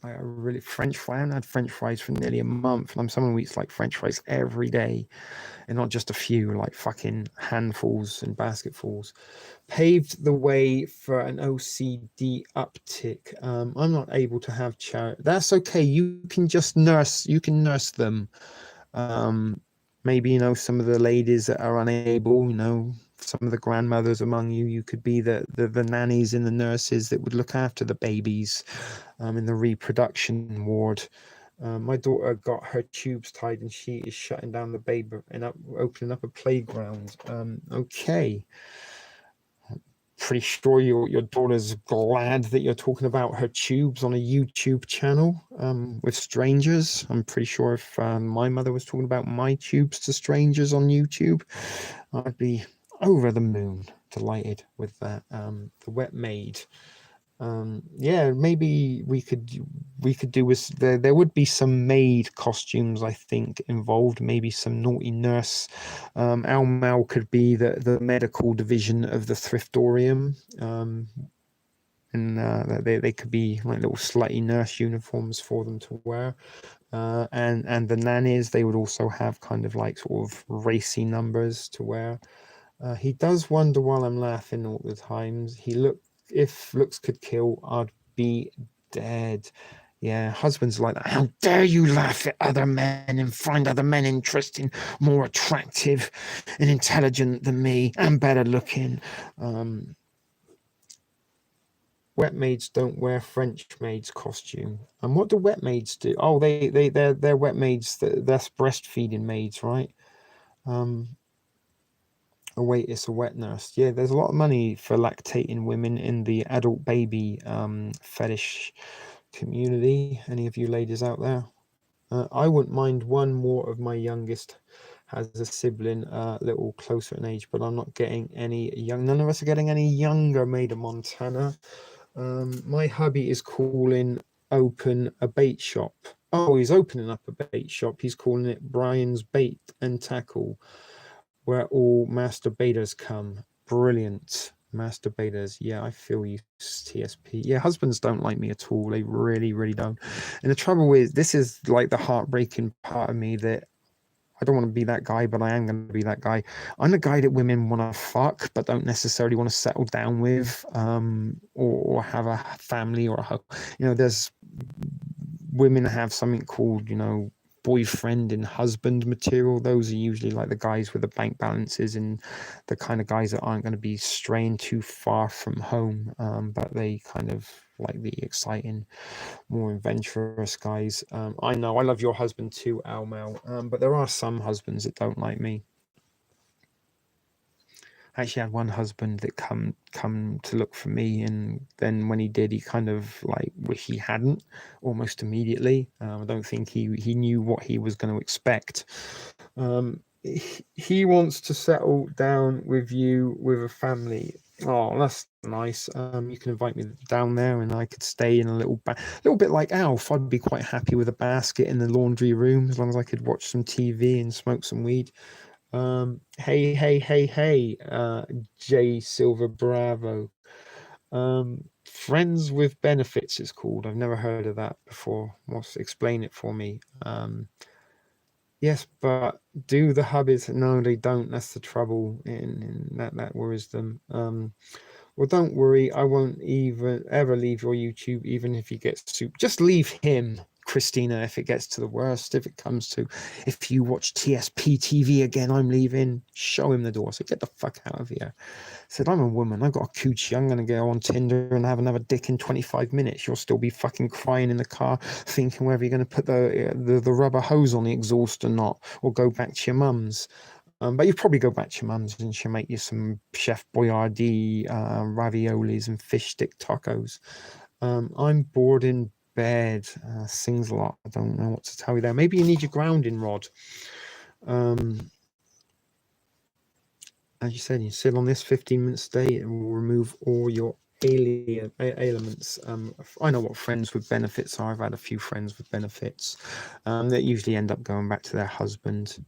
I really French fry. I haven't had French fries for nearly a month, and I'm someone who eats like French fries every day, and not just a few, like fucking handfuls and basketfuls. Paved the way for an OCD uptick. I'm not able to have charity. That's okay. You can just nurse. You can nurse them. Um, Maybe some of the ladies that are unable. Some of the grandmothers among you. You could be the nannies and the nurses that would look after the babies in the reproduction ward. My daughter got her tubes tied, and she is shutting down the baby and opening up a playground. Okay. Pretty sure your daughter's glad that you're talking about her tubes on a YouTube channel with strangers. I'm pretty sure if my mother was talking about my tubes to strangers on YouTube, I'd be over the moon, delighted with that. The wet maid. Yeah, maybe we could do with there would be some maid costumes, I think, involved. Maybe some naughty nurse. Al Mal could be the medical division of the thriftorium. And they could be like little slutty nurse uniforms for them to wear. And the nannies, they would also have kind of like sort of racy numbers to wear. He does wonder while I'm laughing all the times. If looks could kill, I'd be dead. Yeah, husbands like that. How dare you laugh at other men and find other men interesting, more attractive and intelligent than me, and better looking. Wet maids don't wear French maids costume. And what do wet maids do? Oh, they're wet maids. That's breastfeeding maids, right? Oh wait, it's a wet nurse. Yeah, there's a lot of money for lactating women in the adult baby fetish community. Any of you ladies out there? I wouldn't mind one more of my youngest has a sibling a little closer in age, but I'm not getting any young. None of us are getting any younger. Made of Montana. My hubby is calling open a bait shop. Oh, he's opening up a bait shop. He's calling it Brian's Bait and Tackle, where all masturbators come. Brilliant. Masturbators. Yeah, I feel you, TSP. Yeah, husbands don't like me at all. They really, really don't. And the trouble is, this is like the heartbreaking part of me, that I don't want to be that guy, but I am going to be that guy. I'm the guy that women want to fuck, but don't necessarily want to settle down with, or have a family or there's women have something called, boyfriend and husband material. Those are usually like the guys with the bank balances and the kind of guys that aren't going to be straying too far from home, but they kind of like the exciting, more adventurous guys. I know I love your husband too, Al Mel, but there are some husbands that don't like me. I actually had one husband that come to look for me, and then when he did, he kind of like wish he hadn't almost immediately. I don't think he knew what he was going to expect. He wants to settle down with you with a family. Oh, that's nice. You can invite me down there, and I could stay in a little bit like Alf. I'd be quite happy with a basket in the laundry room, as long as I could watch some TV and smoke some weed. Hey, J Silver Bravo. Friends with Benefits is called. I've never heard of that before. Explain it for me. Yes, but do the hubbies? No, they don't. That's the trouble, and that worries them. Well, don't worry. I won't even ever leave your YouTube, even if he gets to. Just leave him, Christina. If it gets to the worst, if it comes to, if you watch TSP TV again, I'm leaving. Show him the door. So get the fuck out of here. Said, I'm a woman. I've got a coochie. I'm going to go on Tinder and have another dick in 25 minutes. You'll still be fucking crying in the car, thinking whether you're going to put the rubber hose on the exhaust or not, or go back to your mum's. But you probably go back to your mum's and she'll make you some Chef Boyardee raviolis and fish stick tacos. I'm bored in bed. Sings a lot. I don't know what to tell you there. Maybe you need your grounding rod. As you said, you sit on this 15-minute stay, it will remove all your ailments. I know what friends with benefits are. I've had a few friends with benefits that usually end up going back to their husband.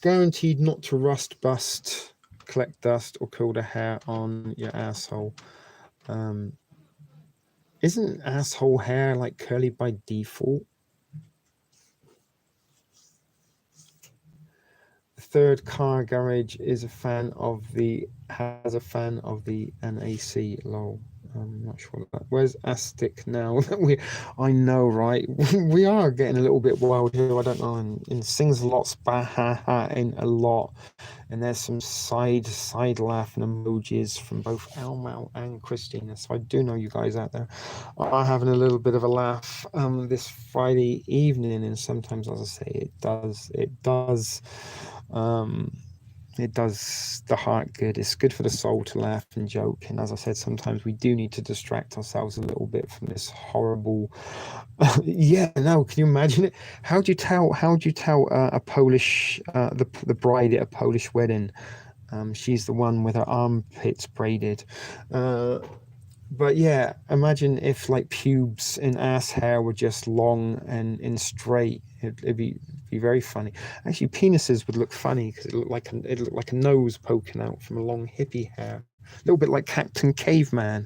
Guaranteed not to rust, bust, collect dust, or curl the hair on your asshole. Isn't asshole hair like curly by default? The third car garage is a fan of the has a fan of the NAC. Lol. I'm not sure that. Where's Astic now? I know, right? We are getting a little bit wild here. I don't know. And sings lots, bah ha ha, in a lot. And there's some side laughing emojis from both Elmo and Christina. So I do know you guys out there are having a little bit of a laugh this Friday evening. And sometimes, as I say, it does the heart good. It's good for the soul to laugh and joke. And as I said, sometimes we do need to distract ourselves a little bit from this horrible. Yeah, no. Can you imagine it? How do you tell? A Polish the bride at a Polish wedding? She's the one with her armpits braided. But yeah, imagine if like pubes and ass hair were just long and straight. It'd be very funny. Actually, penises would look funny because it looked like a nose poking out from a long hippie hair, a little bit like Captain Caveman.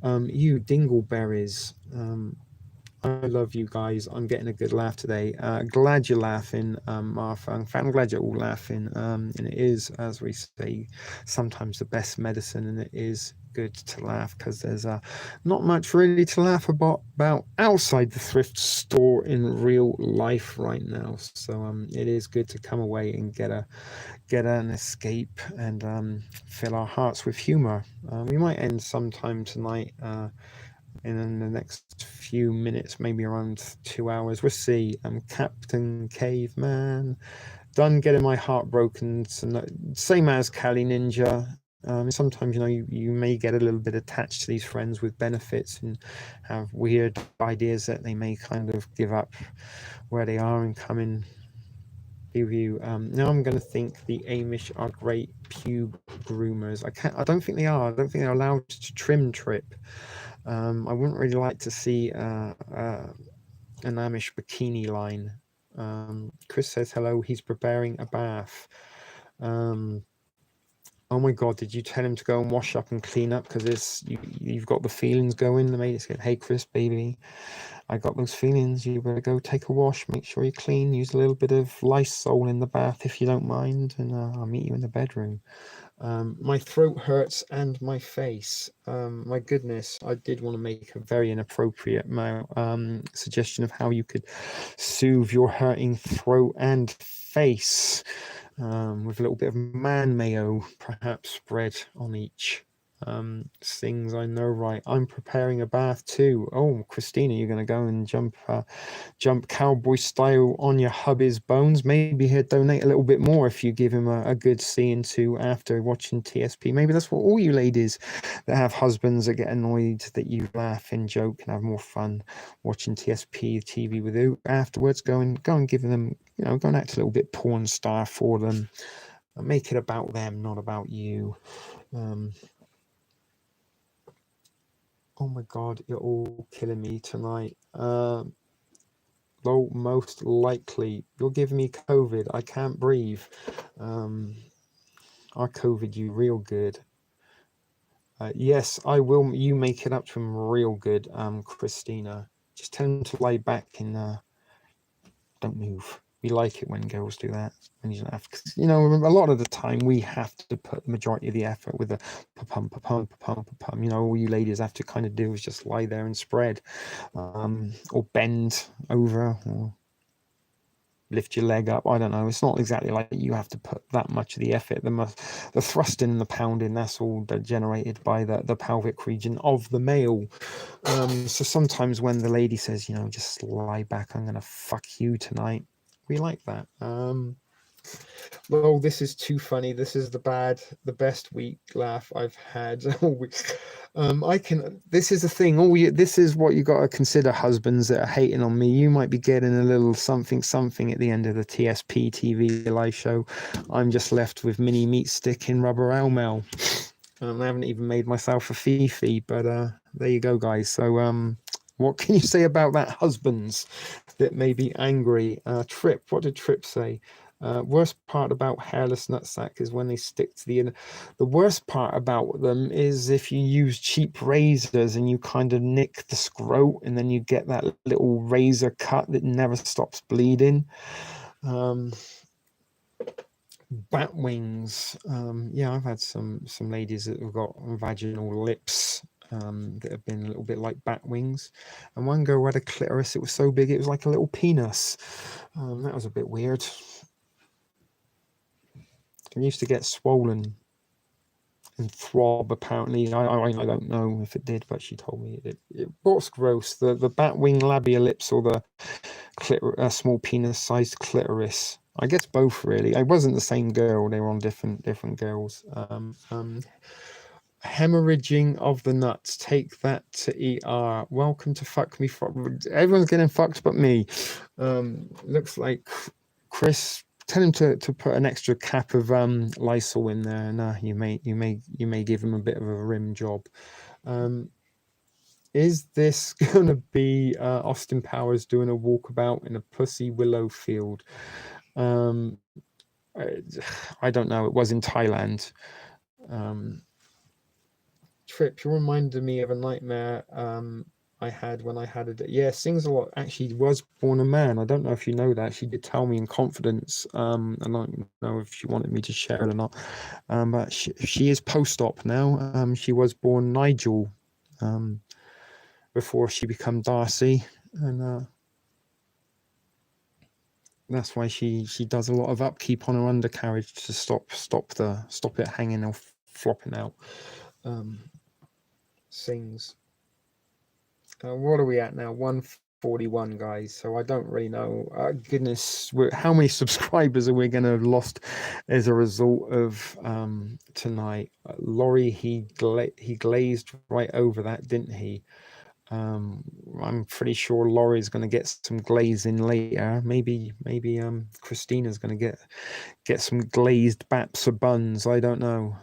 You dingleberries. I love you guys. I'm getting a good laugh today. Glad you're laughing, Martha. I'm glad you're all laughing. And it is, as we say, sometimes the best medicine, and it is good to laugh because there's not much really to laugh about outside the thrift store in real life right now. So it is good to come away and get an escape and fill our hearts with humor. We might end sometime tonight. In the next few minutes, maybe around 2 hours. We'll see. I'm Captain Caveman. Done getting my heart broken. Same as Kali Ninja. Sometimes, you may get a little bit attached to these friends with benefits and have weird ideas that they may kind of give up where they are and come in with you. Now I'm going to think the Amish are great pube groomers. I don't think they are. I don't think they're allowed to trim trip. I wouldn't really like to see an Amish bikini line. Chris says hello. He's preparing a bath. Oh my God! Did you tell him to go and wash up and clean up because you've got the feelings going? The mate said, "Hey Chris, baby, I got those feelings. You better go take a wash. Make sure you're clean. Use a little bit of Lysol in the bath if you don't mind, and I'll meet you in the bedroom." My throat hurts and my face. My goodness, I did want to make a very inappropriate suggestion of how you could soothe your hurting throat and face with a little bit of man mayo, perhaps spread on each. Things I know, right? I'm preparing a bath too. Oh, Christina, you're going to go and jump cowboy style on your hubby's bones. Maybe he'll donate a little bit more if you give him a good seeing to after watching TSP. Maybe that's what all you ladies that have husbands that get annoyed that you laugh and joke and have more fun watching TSP TV with you. Afterwards, go and give them, go and act a little bit porn star for them. Make it about them, not about you. Oh my God, you're all killing me tonight. Most likely, you're giving me COVID. I can't breathe. I COVID you real good. Yes, I will. You make it up to him real good, Christina. Just tell him to lie back and don't move. We like it when girls do that. And you don't have, cause, you know, a lot of the time we have to put the majority of the effort with the pa-pum, pa-pum, pa-pum, pa-pum. You know, all you ladies have to kind of do is just lie there and spread, or bend over, or lift your leg up. I don't know. It's not exactly like you have to put that much of the effort. The thrusting and the pounding, that's all generated by the pelvic region of the male. So sometimes when the lady says, you know, just lie back, I'm gonna fuck you tonight, we like that. Well, this is too funny. This is the best week laugh I've had all week. This is the thing. This is what you got to consider, husbands that are hating on me. You might be getting a little something at the end of the TSP TV live show. I'm just left with mini meat stick in rubber Elmel. I haven't even made myself a Fifi, but there you go, guys. So, what can you say about that, husbands that may be angry? Trip, what did Trip say? Worst part about hairless nutsack is when they stick to the inner. The worst part about them is if you use cheap razors and you kind of nick the scrot and then you get that little razor cut that never stops bleeding. Bat wings. Yeah, I've had some ladies that have got vaginal lips that have been a little bit like bat wings, and one girl had a clitoris. It was so big it was like a little penis. That was a bit weird. It used to get swollen and throb. Apparently, I don't know if it did, but she told me it did. What's gross? The bat wing labia lips or the small penis sized clitoris? I guess both, really. I wasn't the same girl. They were on different girls. Hemorrhaging of the nuts. Take that to ER. Welcome to fuck me. Everyone's getting fucked but me. Looks like Chris. Tell him to put an extra cap of Lysol in there. Nah, you may give him a bit of a rim job. Is this gonna be Austin Powers doing a walkabout in a pussy willow field? I don't know. It was in Thailand. Trip, you reminded me of a nightmare I had when I had a... Yeah, Sings a Lot actually was born a man. I don't know if you know that. She did tell me in confidence. And I don't know if she wanted me to share it or not. But she is post-op now. She was born Nigel before she became Darcy. And that's why she does a lot of upkeep on her undercarriage to stop it hanging or flopping out. Sings. What are we at now? 141, guys. So I don't really know. Goodness, how many subscribers are we going to have lost as a result of tonight? Laurie, he glazed right over that, didn't he? I'm pretty sure Laurie's going to get some glazing later. Maybe Christina's going to get some glazed baps or buns. I don't know.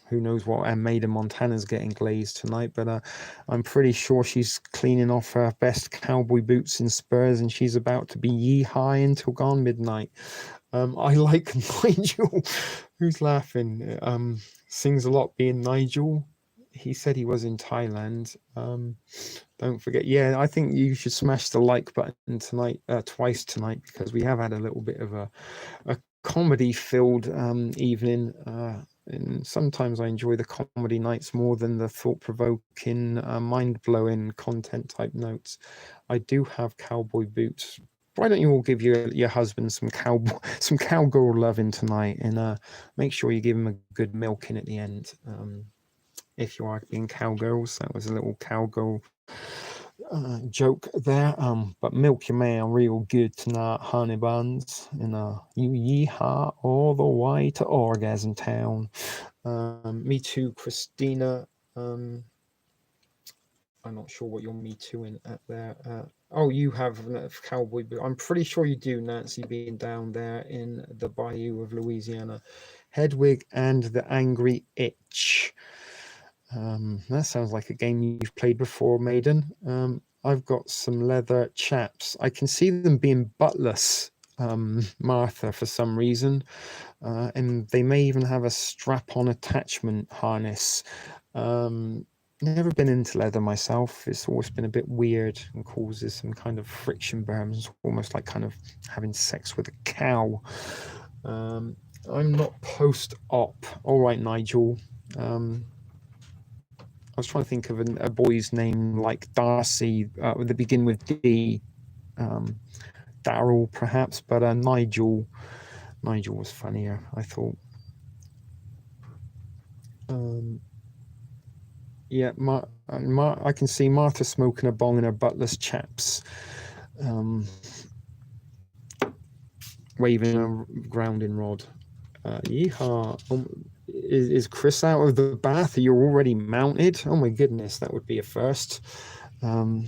Who knows what Maida Montana's getting glazed tonight, but I'm pretty sure she's cleaning off her best cowboy boots and spurs, and she's about to be yee-high until gone midnight. I like Nigel. Who's laughing? Sings a lot being Nigel. He said he was in Thailand. Don't forget. Yeah, I think you should smash the like button tonight, twice tonight, because we have had a little bit of a comedy-filled evening. And sometimes I enjoy the comedy nights more than the thought-provoking, mind-blowing content type notes. I do have cowboy boots. Why don't you all give your husband some cowgirl loving tonight, and make sure you give him a good milking at the end. If you are being cowgirls, that was a little cowgirl joke there. But milk your man real good tonight, honey buns, and you yeehaw all the way to Orgasm Town. Me too, Christina. I'm not sure what you're me tooing at there. Oh, you have a cowboy boot. I'm pretty sure you do, Nancy, being down there in the bayou of Louisiana. Hedwig and the Angry Itch. That sounds like a game you've played before, Maiden. I've got some leather chaps. I can see them being buttless, Martha, for some reason. And they may even have a strap-on attachment harness. never been into leather myself. It's always been a bit weird and causes some kind of friction burns, almost like kind of having sex with a cow. I'm not post-op. All right, Nigel. I was trying to think of a boy's name like Darcy that begin with D. Daryl, perhaps, but Nigel was funnier, I thought. Yeah, I can see Martha smoking a bong in her butler's chaps, waving a grounding rod. Yeehaw. Is Chris out of the bath? Are you already mounted? Oh my goodness, that would be a first. Oh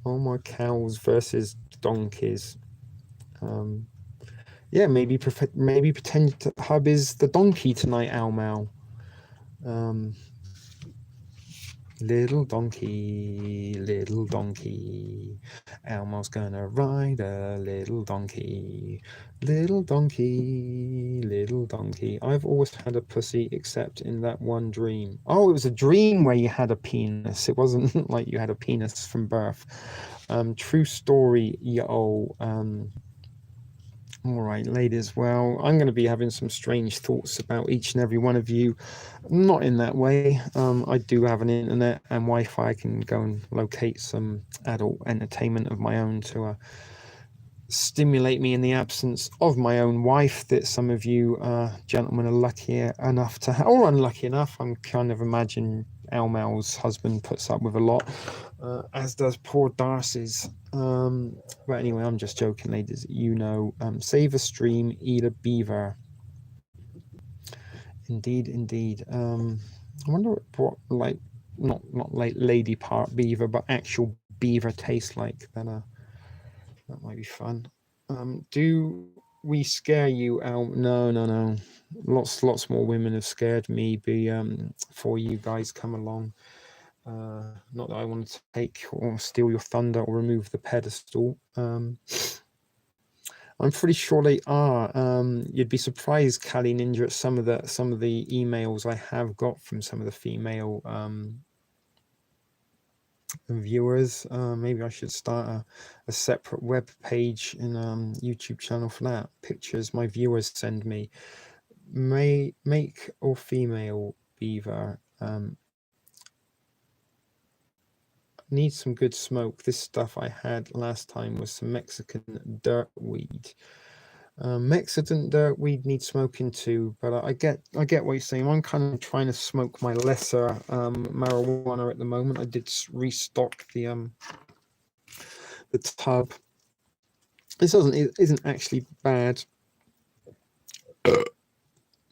my cows versus donkeys. Yeah, maybe pretend Hub is the donkey tonight, Ow Mau. Little donkey, Elmo's gonna ride a little donkey. Little donkey. I've always had a pussy except in that one dream. Oh, it was a dream where you had a penis. It wasn't like you had a penis from birth. True story, yo. All right, ladies. Well, I'm going to be having some strange thoughts about each and every one of you. Not in that way. I do have an internet and Wi-Fi. I can go and locate some adult entertainment of my own to stimulate me in the absence of my own wife that some of you gentlemen are lucky enough to have, or unlucky enough. I'm kind of imagine Al Mal's husband puts up with a lot, as does poor Darcy's. But anyway, I'm just joking, ladies. Save a stream, eat a beaver. Indeed. I wonder what like not like lady part beaver, but actual beaver tastes like. Then that might be fun. Do we scare you out? No. Lots more women have scared me before you guys come along. Not that I want to take or steal your thunder or remove the pedestal. I'm pretty sure they are. You'd be surprised, Kali Ninja, at some of the emails I have got from some of the female viewers. Maybe I should start a separate web page and YouTube channel for that. Pictures my viewers send me. Make or female beaver. Need some good smoke. This stuff I had last time was some Mexican dirt weed. Mexican dirt weed needs smoking too, but I get what you're saying. I'm kind of trying to smoke my lesser marijuana at the moment. I did restock the tub. This isn't actually bad.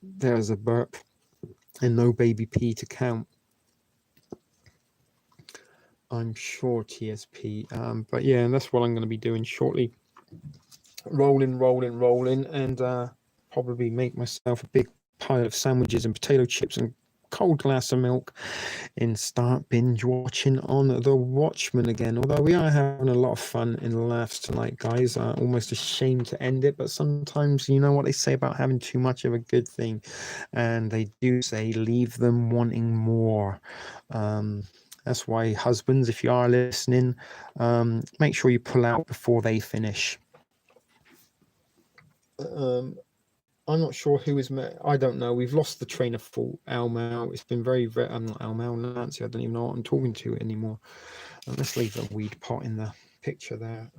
There's a burp and no baby pee to count. I'm sure, TSP. But yeah, that's what I'm going to be doing shortly. Rolling, and probably make myself a big pile of sandwiches and potato chips and cold glass of milk and start binge watching on The Watchmen again. Although we are having a lot of fun and laughs tonight, guys. Almost ashamed to end it, but sometimes you know what they say about having too much of a good thing, and they do say leave them wanting more. That's why, husbands, if you are listening, make sure you pull out before they finish. I'm not sure who is. I don't know. We've lost the train of thought. Al Mal. It's been very. I'm not Al Mal, Nancy. I don't even know what I'm talking to anymore. Let's leave the weed pot in the picture there.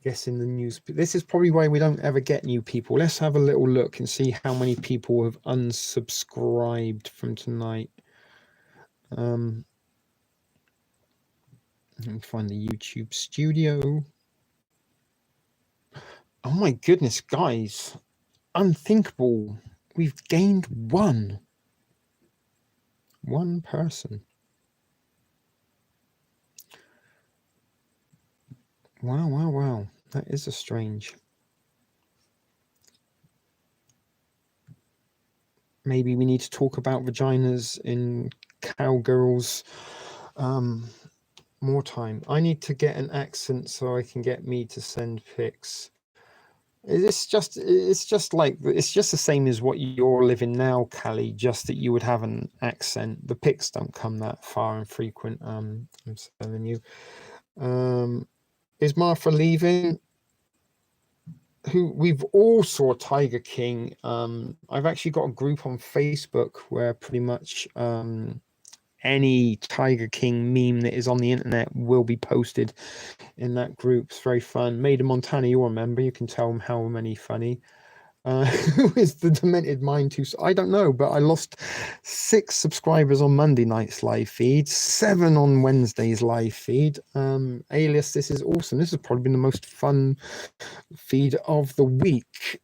Guessing the news. This is probably why we don't ever get new people. Let's have a little look and see how many people have unsubscribed from tonight. Let me find the YouTube studio. Oh my goodness, guys. Unthinkable. We've gained one person. Wow. That is a strange. Maybe we need to talk about vaginas in cowgirls more time. I need to get an accent so I can get me to send pics. it's just the same as what you're living now, Callie, just that you would have an accent. The pics don't come that far and frequent. I'm telling you. Is Martha leaving? Who we've all saw Tiger King. I've actually got a group on Facebook where pretty much any Tiger King meme that is on the internet will be posted in that group. It's very fun. Maiden Montana, you'll remember. You can tell them how many funny. Who is the demented mind to? I don't know, but I lost 6 subscribers on Monday night's live feed, 7 on Wednesday's live feed. Alias, this is awesome. This has probably been the most fun feed of the week.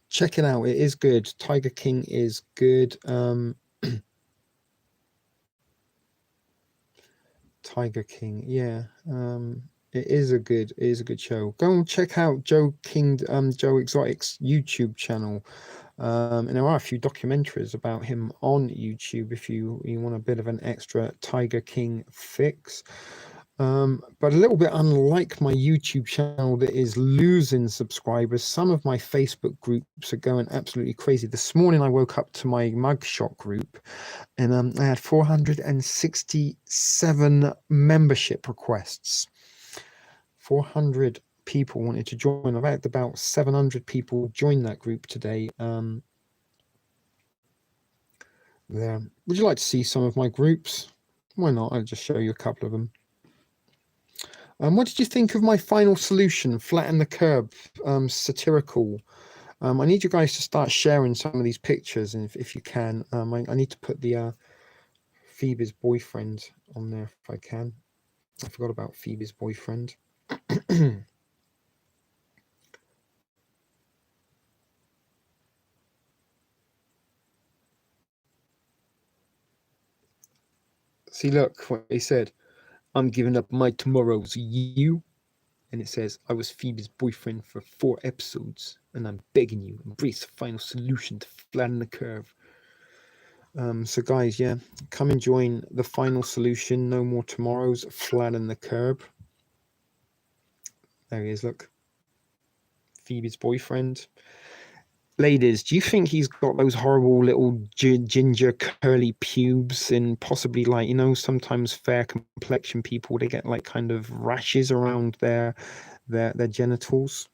Check it out. It is good. Tiger King is good. Tiger King, yeah. It is a good show. Go and check out Joe Exotic's YouTube channel. And there are a few documentaries about him on YouTube if you want a bit of an extra Tiger King fix. But a little bit unlike my YouTube channel that is losing subscribers, some of my Facebook groups are going absolutely crazy. This morning I woke up to my mugshot group and I had 467 membership requests. 400 people wanted to join. I've had about 700 people join that group today. There. Would you like to see some of my groups? Why not? I'll just show you a couple of them. What did you think of my final solution, Flatten the Curb, satirical? I need you guys to start sharing some of these pictures, and if you can. I need to put the Phoebe's boyfriend on there if I can. I forgot about Phoebe's boyfriend. See, look what he said. I'm giving up my tomorrows. You? And it says, I was Phoebe's boyfriend for 4 episodes, and I'm begging you, embrace the final solution to flatten the curve. So guys, yeah, come and join the final solution. No more tomorrows. Flatten the curb. There he is, look. Phoebe's boyfriend. Ladies, do you think he's got those horrible little ginger curly pubes and possibly like, you know, sometimes fair complexion people, they get like kind of rashes around their genitals?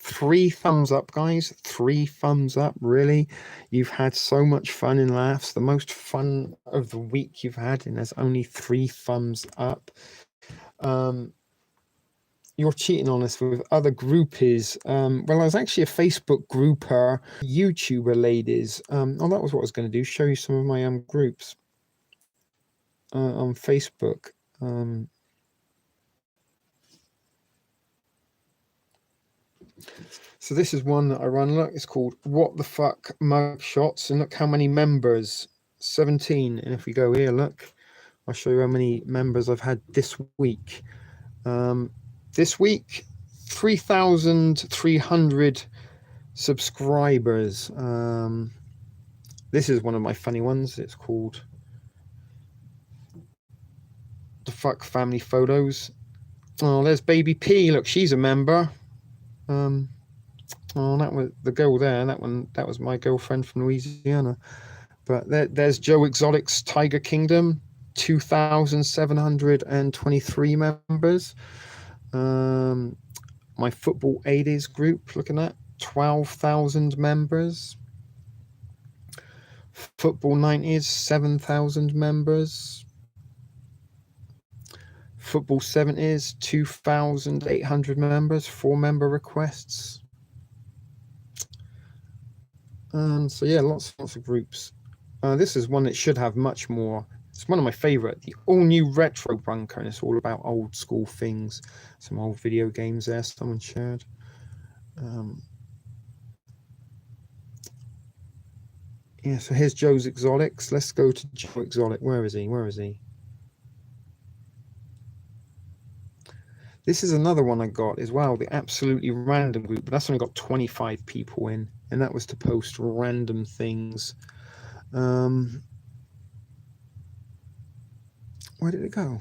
3 thumbs up, guys. 3 thumbs up. Really, you've had so much fun and laughs. The most fun of the week you've had, and there's only 3 thumbs up. You're cheating on us with other groupies. Well, I was actually a Facebook grouper, YouTuber ladies. Oh, that was what I was going to do. Show you some of my groups on Facebook. So this is one that I run. Look, it's called What the Fuck Mugshots, and look how many members. 17. And if we go here, look, I'll show you how many members I've had this week. This week, 3,300 subscribers. This is one of my funny ones. It's called The Fuck Family Photos. Oh, there's Baby P. Look, she's a member. Oh, that was the girl there. That was my girlfriend from Louisiana. But there's Joe Exotic's Tiger Kingdom. 2,723 members. My Football 80s group, looking at 12,000 members. Football 90s, 7,000 members. Football 70s, 2,800 members, 4 member requests. So yeah, lots of groups. This is one that should have much more. It's one of my favorite, the all-new retro bunker, and it's all about old school things. Some old video games there someone shared. Yeah, so here's Joe's Exotics. Let's go to Joe Exotic. Where is he? This is another one I got as well, the Absolutely Random group, but that's only got 25 people in, and that was to post random things. What Where did it go?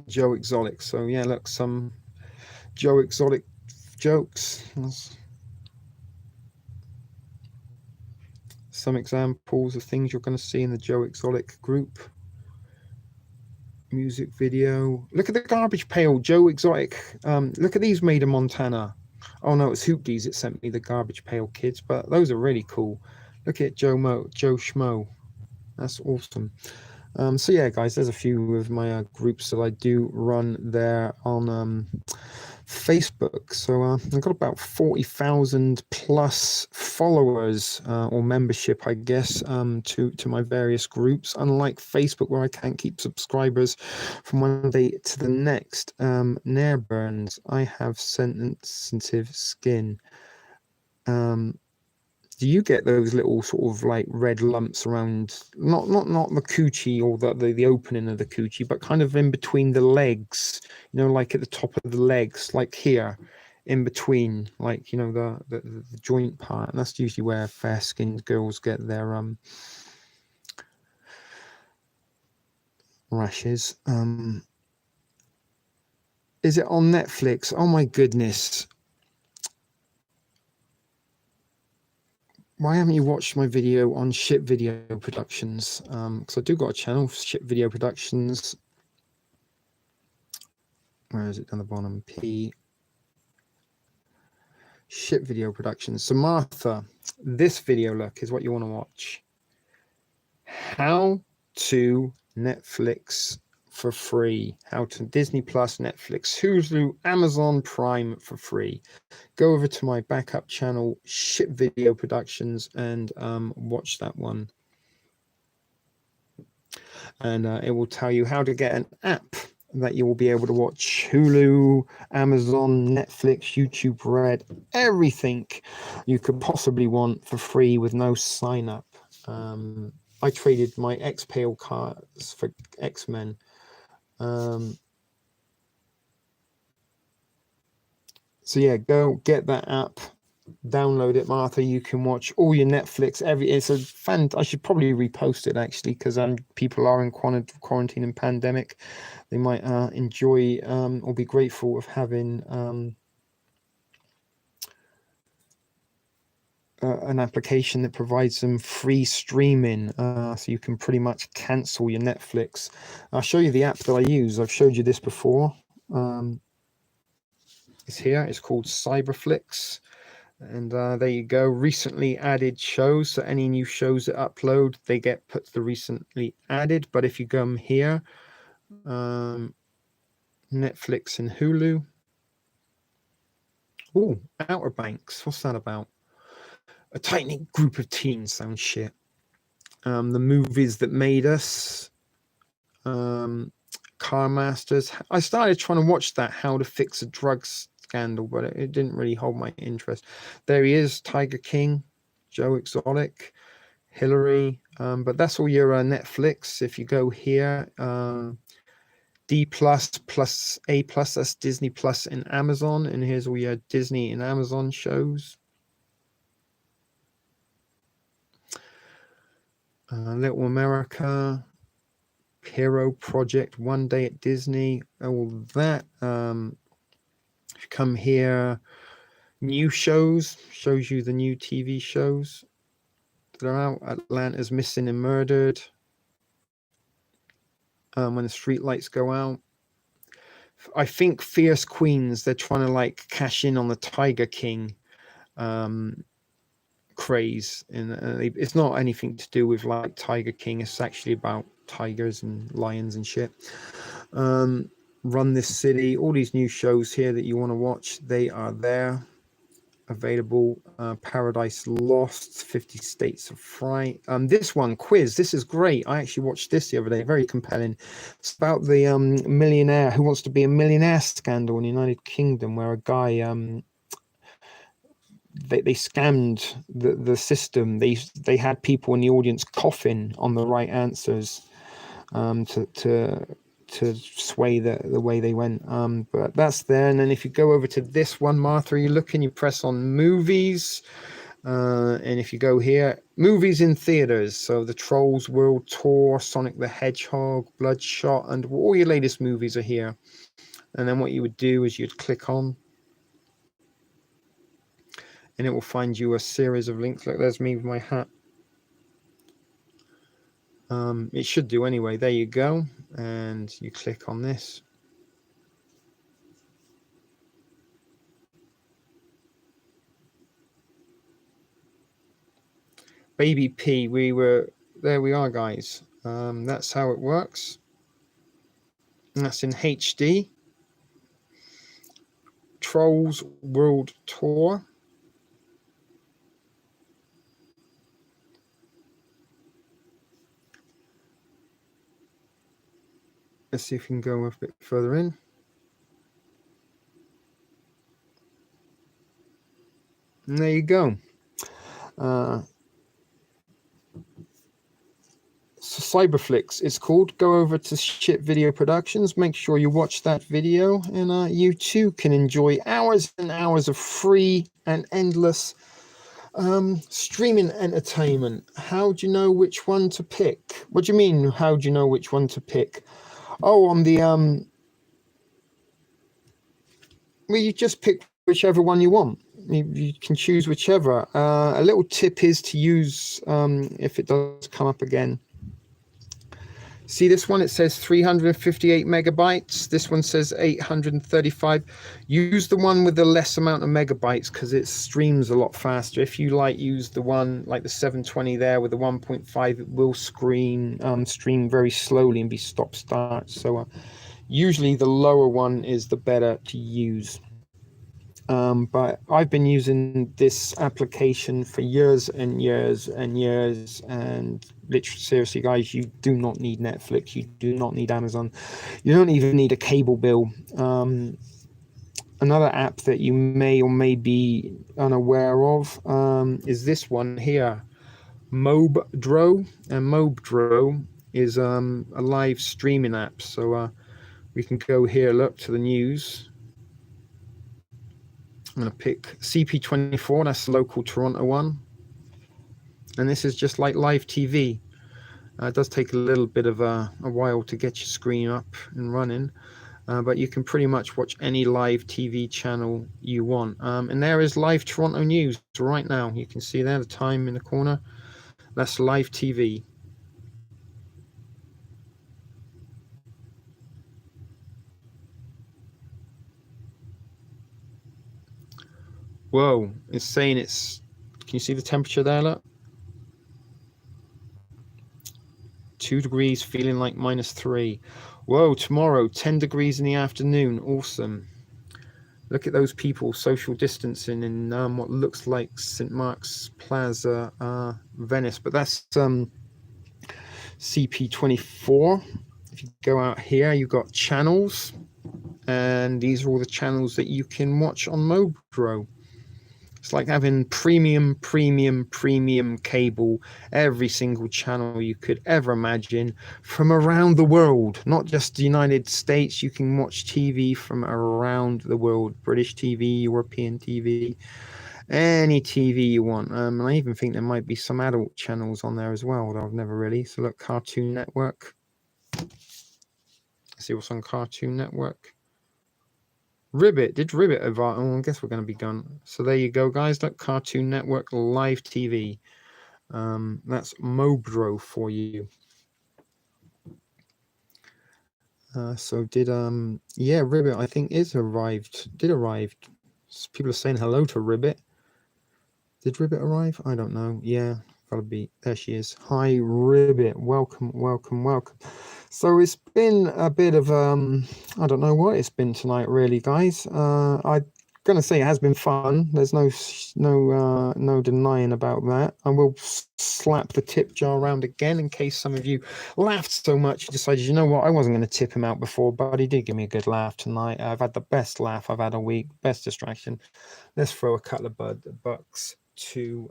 Joe Exotic. So yeah, look, some Joe Exotic jokes. Some examples of things you're going to see in the Joe Exotic group. Music video. Look at the garbage pail, Joe Exotic. Look at these made in Montana. Oh no, it's Hoopties that sent me the garbage pail kids, but those are really cool. Look at Joe Schmo. That's awesome. So yeah, guys, there's a few of my groups that I do run there on Facebook. So I've got about 40,000 plus followers or membership, I guess, to my various groups. Unlike Facebook, where I can't keep subscribers from one day to the next. Nair burns. I have sensitive skin. Do you get those little sort of like red lumps around not the coochie or the opening of the coochie, but kind of in between the legs, like at the top of the legs, like here in between, like the joint part? And that's usually where fair-skinned girls get their rashes. Is it on Netflix? Oh my goodness. Why haven't you watched my video on Ship Video Productions? Because I do got a channel, Ship Video Productions. Where is it down the bottom? P. Ship Video Productions. So Martha, this video, look, is what you want to watch. How to Netflix for free. How to Disney Plus, Netflix, Hulu, Amazon Prime for free. Go over to my backup channel, Ship Video Productions, and watch that one. And it will tell you how to get an app that you will be able to watch Hulu, Amazon, Netflix, YouTube Red, everything you could possibly want for free with no sign up. I traded my X-Pale cards for X-Men. So yeah, go get that app, download it, Martha. You can watch all your Netflix. It's a fan. I should probably repost it actually, because people are in quarantine and pandemic. They might enjoy or be grateful of having an application that provides them free streaming, so you can pretty much cancel your Netflix. I'll show you the app that I use. I've showed you this before. It's here. It's called Cyberflix. And there you go. Recently added shows. So any new shows that upload, they get put to the recently added. But if you come here, Netflix and Hulu. Oh, Outer Banks. What's that about? A tight-knit group of teens. Sounds shit. The Movies That Made Us. Car Masters. I started trying to watch that, How to Fix a Drugs Scandal, but it didn't really hold my interest. There he is, Tiger King, Joe Exotic, Hillary. But that's all your Netflix. If you go here, D plus A plus, that's Disney Plus and Amazon. And here's all your Disney and Amazon shows. Little America, Hero Project, One Day at Disney, all that. If you come here, new shows, shows you the new TV shows that are out. Atlanta's Missing and Murdered. When the street lights go out. I think Fierce Queens, they're trying to like cash in on the Tiger King craze. And it's not anything to do with like Tiger King. It's actually about tigers and lions and shit. Run This City, all these new shows here that you want to watch, they are there, available. Paradise Lost, 50 States of Fright. This one, Quiz, this is great. I actually watched this the other day, very compelling. It's about the millionaire who wants to be a millionaire scandal in the United Kingdom, where a guy they swammed the system. They had people in the audience coughing on the right answers to sway the way they went. But that's there. And then if you go over to this one, Martha, you press on movies, And if you go here, movies in theaters, so the Trolls World Tour, Sonic the Hedgehog, Bloodshot, and all your latest movies are here. And then what you would do is you'd click on, and it will find you a series of links. Look, there's me with my hat. It should do anyway. There you go. And you click on this. Baby P, there we are, guys. That's how it works. And that's in HD. Trolls World Tour. Let's see if we can go a bit further in. And there you go. So Cyberflix it's called. Go over to Ship Video Productions. Make sure you watch that video, and you too can enjoy hours and hours of free and endless streaming entertainment. How do you know which one to pick? What do you mean? How do you know which one to pick? Oh, on the well, you just pick whichever one you want. You can choose whichever. A little tip is to use, if it does come up again. See this one? It says 358 megabytes. This one says 835. Use the one with the less amount of megabytes because it streams a lot faster. If you use the one like the 720 there with the 1.5, it will stream very slowly and be stop-start. So usually the lower one is the better to use. But I've been using this application for years and years and years, and literally, seriously, guys, you do not need Netflix, you do not need Amazon, you don't even need a cable bill. Another app that you may or may be unaware of is this one here, Mobdro, and Mobdro is a live streaming app. So we can go here, look to the news. I'm going to pick CP24, that's the local Toronto one. And this is just like live TV. It does take a little bit of a while to get your screen up and running, but you can pretty much watch any live TV channel you want. And there is live Toronto news right now. You can see there the time in the corner. That's live TV. Whoa, it's saying it's, can you see the temperature there, look? 2 degrees, feeling like -3. Whoa, tomorrow, 10 degrees in the afternoon. Awesome. Look at those people social distancing in what looks like St. Mark's Plaza, Venice. But that's CP24. If you go out here, you've got channels. And these are all the channels that you can watch on Mobdro. It's like having premium cable, every single channel you could ever imagine from around the world, not just the United States. You can watch TV from around the world, British TV, European TV, any TV you want. And I even think there might be some adult channels on there as well that I've never really. So look, Cartoon Network. Let's see what's on Cartoon Network. Ribbit, did Ribbit evolve? Oh, I guess we're going to be gone. So there you go, guys. Look, Cartoon Network live TV. That's Mobdro for you. So did yeah, Ribbit I think did arrive. People are saying hello to Ribbit. Did Ribbit arrive? I don't know. Yeah, gotta be. There she is. Hi, Ribbit. Welcome. So it's been a bit of I don't know what it's been tonight, really, guys. I'm gonna say it has been fun. There's no denying about that. I will slap the tip jar around again in case some of you laughed so much you decided, you know what, I wasn't going to tip him out before, but he did give me a good laugh tonight. I've had the best laugh I've had a week, best distraction. Let's throw a couple of bucks to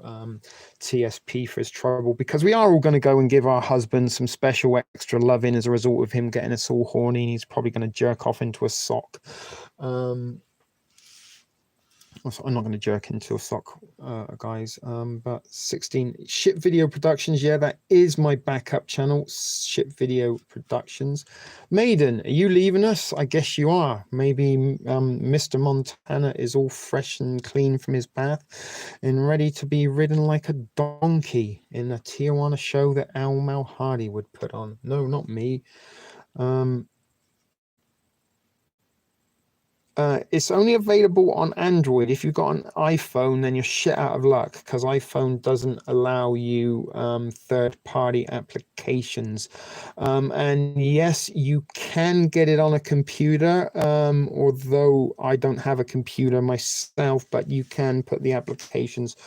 TSP for his trouble, because we are all going to go and give our husband some special extra loving as a result of him getting us all horny, and he's probably going to jerk off into a sock. I'm not going to jerk into a sock, guys. But 16 Ship Video Productions. Yeah, that is my backup channel. Ship Video Productions. Maiden, are you leaving us? I guess you are. Maybe Mr. Montana is all fresh and clean from his bath and ready to be ridden like a donkey in a Tijuana show that Al Malhardy would put on. No, not me. It's only available on Android. If you've got an iPhone, then you're shit out of luck, because iPhone doesn't allow you third-party applications. And yes, you can get it on a computer, although I don't have a computer myself, but you can put the applications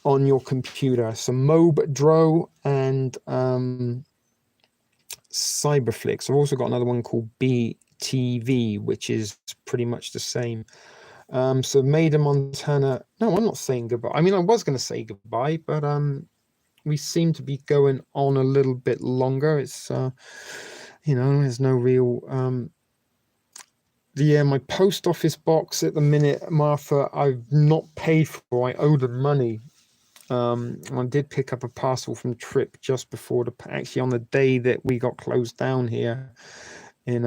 on your computer. So Mobdro and Cyberflix. I've also got another one called BTV, which is pretty much the same. So Maiden Montana. No, I'm not saying goodbye. I mean, I was going to say goodbye, but we seem to be going on a little bit longer. It's there's no real my post office box at the minute, Martha, I've not paid for. I owe them money. I did pick up a parcel from Trip just before actually on the day that we got closed down here in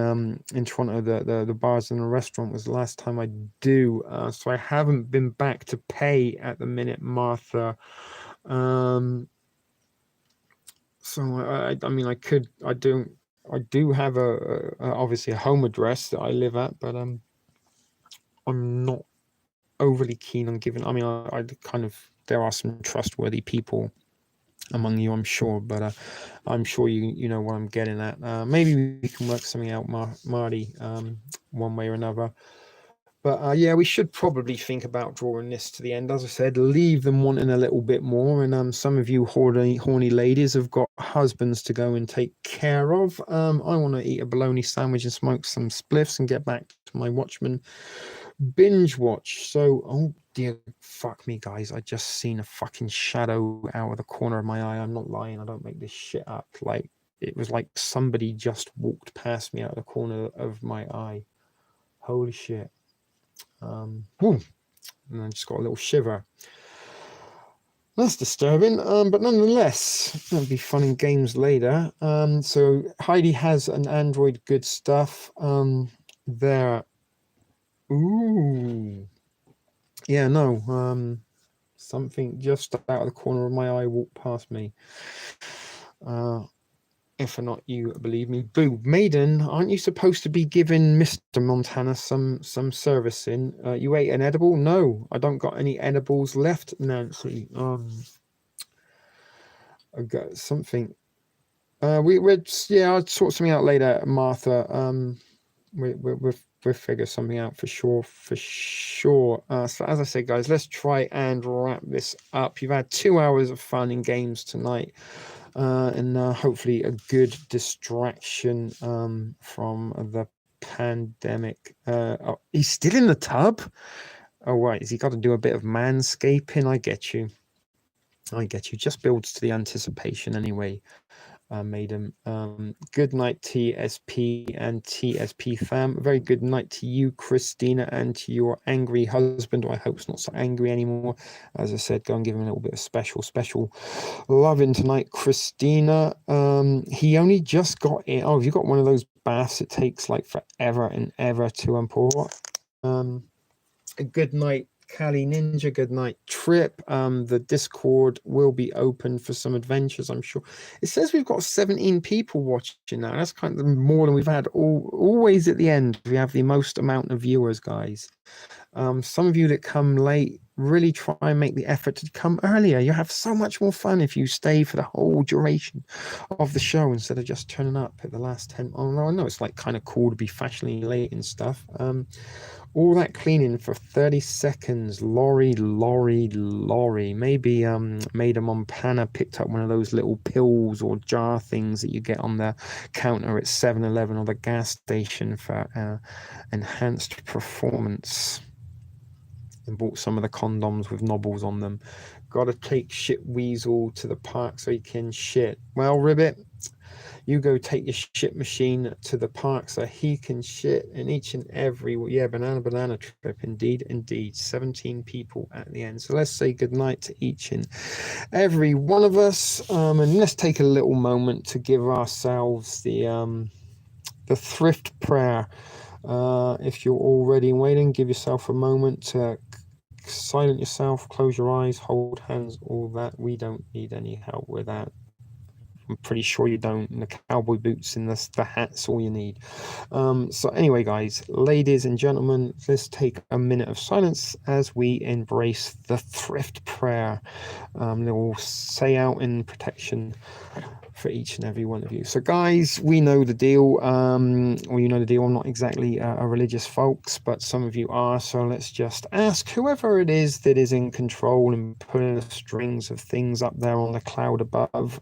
Toronto. The bars and the restaurant was the last time I do. So I haven't been back to pay at the minute, Martha. So I mean, I do have obviously a home address that I live at, but I'm not overly keen on giving. I mean, I kind of, there are some trustworthy people among you, I'm sure, but I'm sure you know what I'm getting at. Maybe we can work something out, Marty, one way or another. But yeah, we should probably think about drawing this to the end. As I said, leave them wanting a little bit more. And some of you horny ladies have got husbands to go and take care of. I want to eat a bologna sandwich and smoke some spliffs and get back to my Watchmen binge watch. So, oh dear, fuck me, guys. I just seen a fucking shadow out of the corner of my eye. I'm not lying. I don't make this shit up. Like, it was like somebody just walked past me out of the corner of my eye. Holy shit. And I just got a little shiver. That's disturbing, but nonetheless, that'll be fun in games later. So Heidi has an Android good stuff there. Ooh. Yeah, no, something just out of the corner of my eye walked past me. If or not you believe me. Boo. Maiden, aren't you supposed to be giving Mr. Montana some servicing? You ate an edible? No, I don't got any edibles left, Nancy. I got something. I'll sort something out later, Martha. We'll figure something out for sure. So as I said, guys, let's try and wrap this up. You've had 2 hours of fun in games tonight. And hopefully a good distraction from the pandemic. He's still in the tub? Oh, right. Has he got to do a bit of manscaping? I get you. Just builds to the anticipation anyway. Maiden. Good night, TSP and TSP fam. Very good night to you, Christina, and to your angry husband. I hope it's not so angry anymore. As I said, go and give him a little bit of special loving tonight, Christina. He only just got in. Oh, have you got one of those baths? It takes like forever and ever to unpour. Good night, Cali Ninja. Good night, Trip. The Discord will be open for some adventures, I'm sure. It says we've got 17 people watching now. That's kind of more than we've had. Always at the end, we have the most amount of viewers, guys. Some of you that come late, really try and make the effort to come earlier. You have so much more fun if you stay for the whole duration of the show instead of just turning up at the last 10. Oh no, I know it's like kind of cool to be fashionably late and stuff. All that cleaning for 30 seconds. Lorry. Maybe Maida Montana picked up one of those little pills or jar things that you get on the counter at 7-Eleven or the gas station for enhanced performance. And bought some of the condoms with knobbles on them. Gotta take shit weasel to the park so he can shit. Well, Ribbit, You go take your shit machine to the park so he can shit in each and every, yeah, banana trip. Indeed. 17 people at the end. So let's say goodnight to each and every one of us. And let's take a little moment to give ourselves the thrift prayer. If you're already waiting, give yourself a moment to silent yourself, close your eyes, hold hands, all that. We don't need any help with that. I'm pretty sure you don't. And the cowboy boots and the hat's all you need. So anyway, guys, ladies and gentlemen, let's take a minute of silence as we embrace the thrift prayer. That will say out in protection for each and every one of you. So guys, we know the deal. Well, you know the deal. I'm not exactly a religious folks, but some of you are. So let's just ask whoever it is that is in control and pulling the strings of things up there on the cloud above,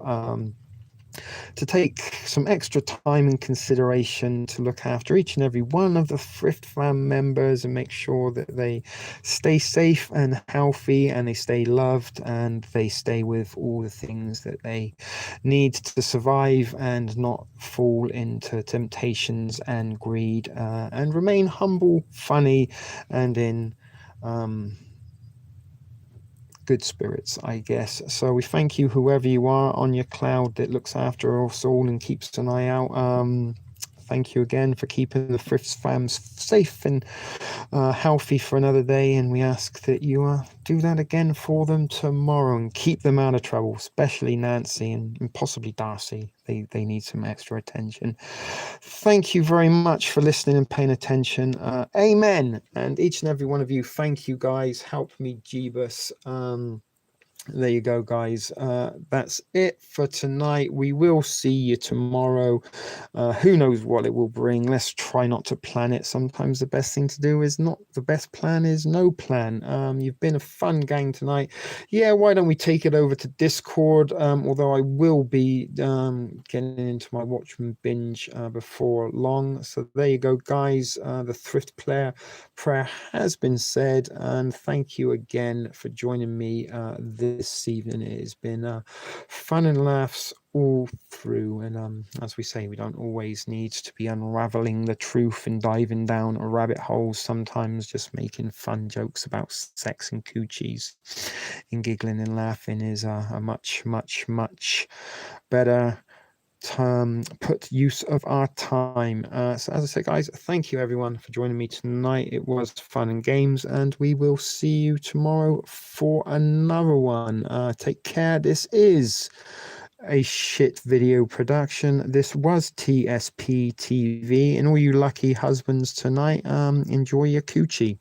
to take some extra time and consideration to look after each and every one of the Thrift Fam members and make sure that they stay safe and healthy and they stay loved and they stay with all the things that they need to survive and not fall into temptations and greed, and remain humble, funny, and in good spirits, I guess. So we thank you, whoever you are on your cloud that looks after us all and keeps an eye out. Thank you again for keeping the Thrift Fams safe and healthy for another day, and we ask that you do that again for them tomorrow and keep them out of trouble, especially Nancy and possibly Darcy. They need some extra attention. Thank you very much for listening and paying attention. Amen. And each and every one of you, thank you, guys. Help me, Jeebus. There you go, guys. That's it for tonight. We will see you tomorrow. Who knows what it will bring? Let's try not to plan it. Sometimes the best thing to do is not. The best plan is no plan. You've been a fun gang tonight. Yeah, why don't we take it over to Discord? Although I will be getting into my Watchmen binge before long. So there you go, guys. The Thrift prayer has been said, and thank you again for joining me this evening. It has been fun and laughs all through, and as we say, we don't always need to be unraveling the truth and diving down rabbit holes. Sometimes just making fun jokes about sex and coochies and giggling and laughing is a much better put use of our time. So as I said, guys, thank you everyone for joining me tonight. It was fun and games, and we will see you tomorrow for another one. Take care. This is a shit video production. This was TSP TV, and all you lucky husbands tonight, enjoy your coochie.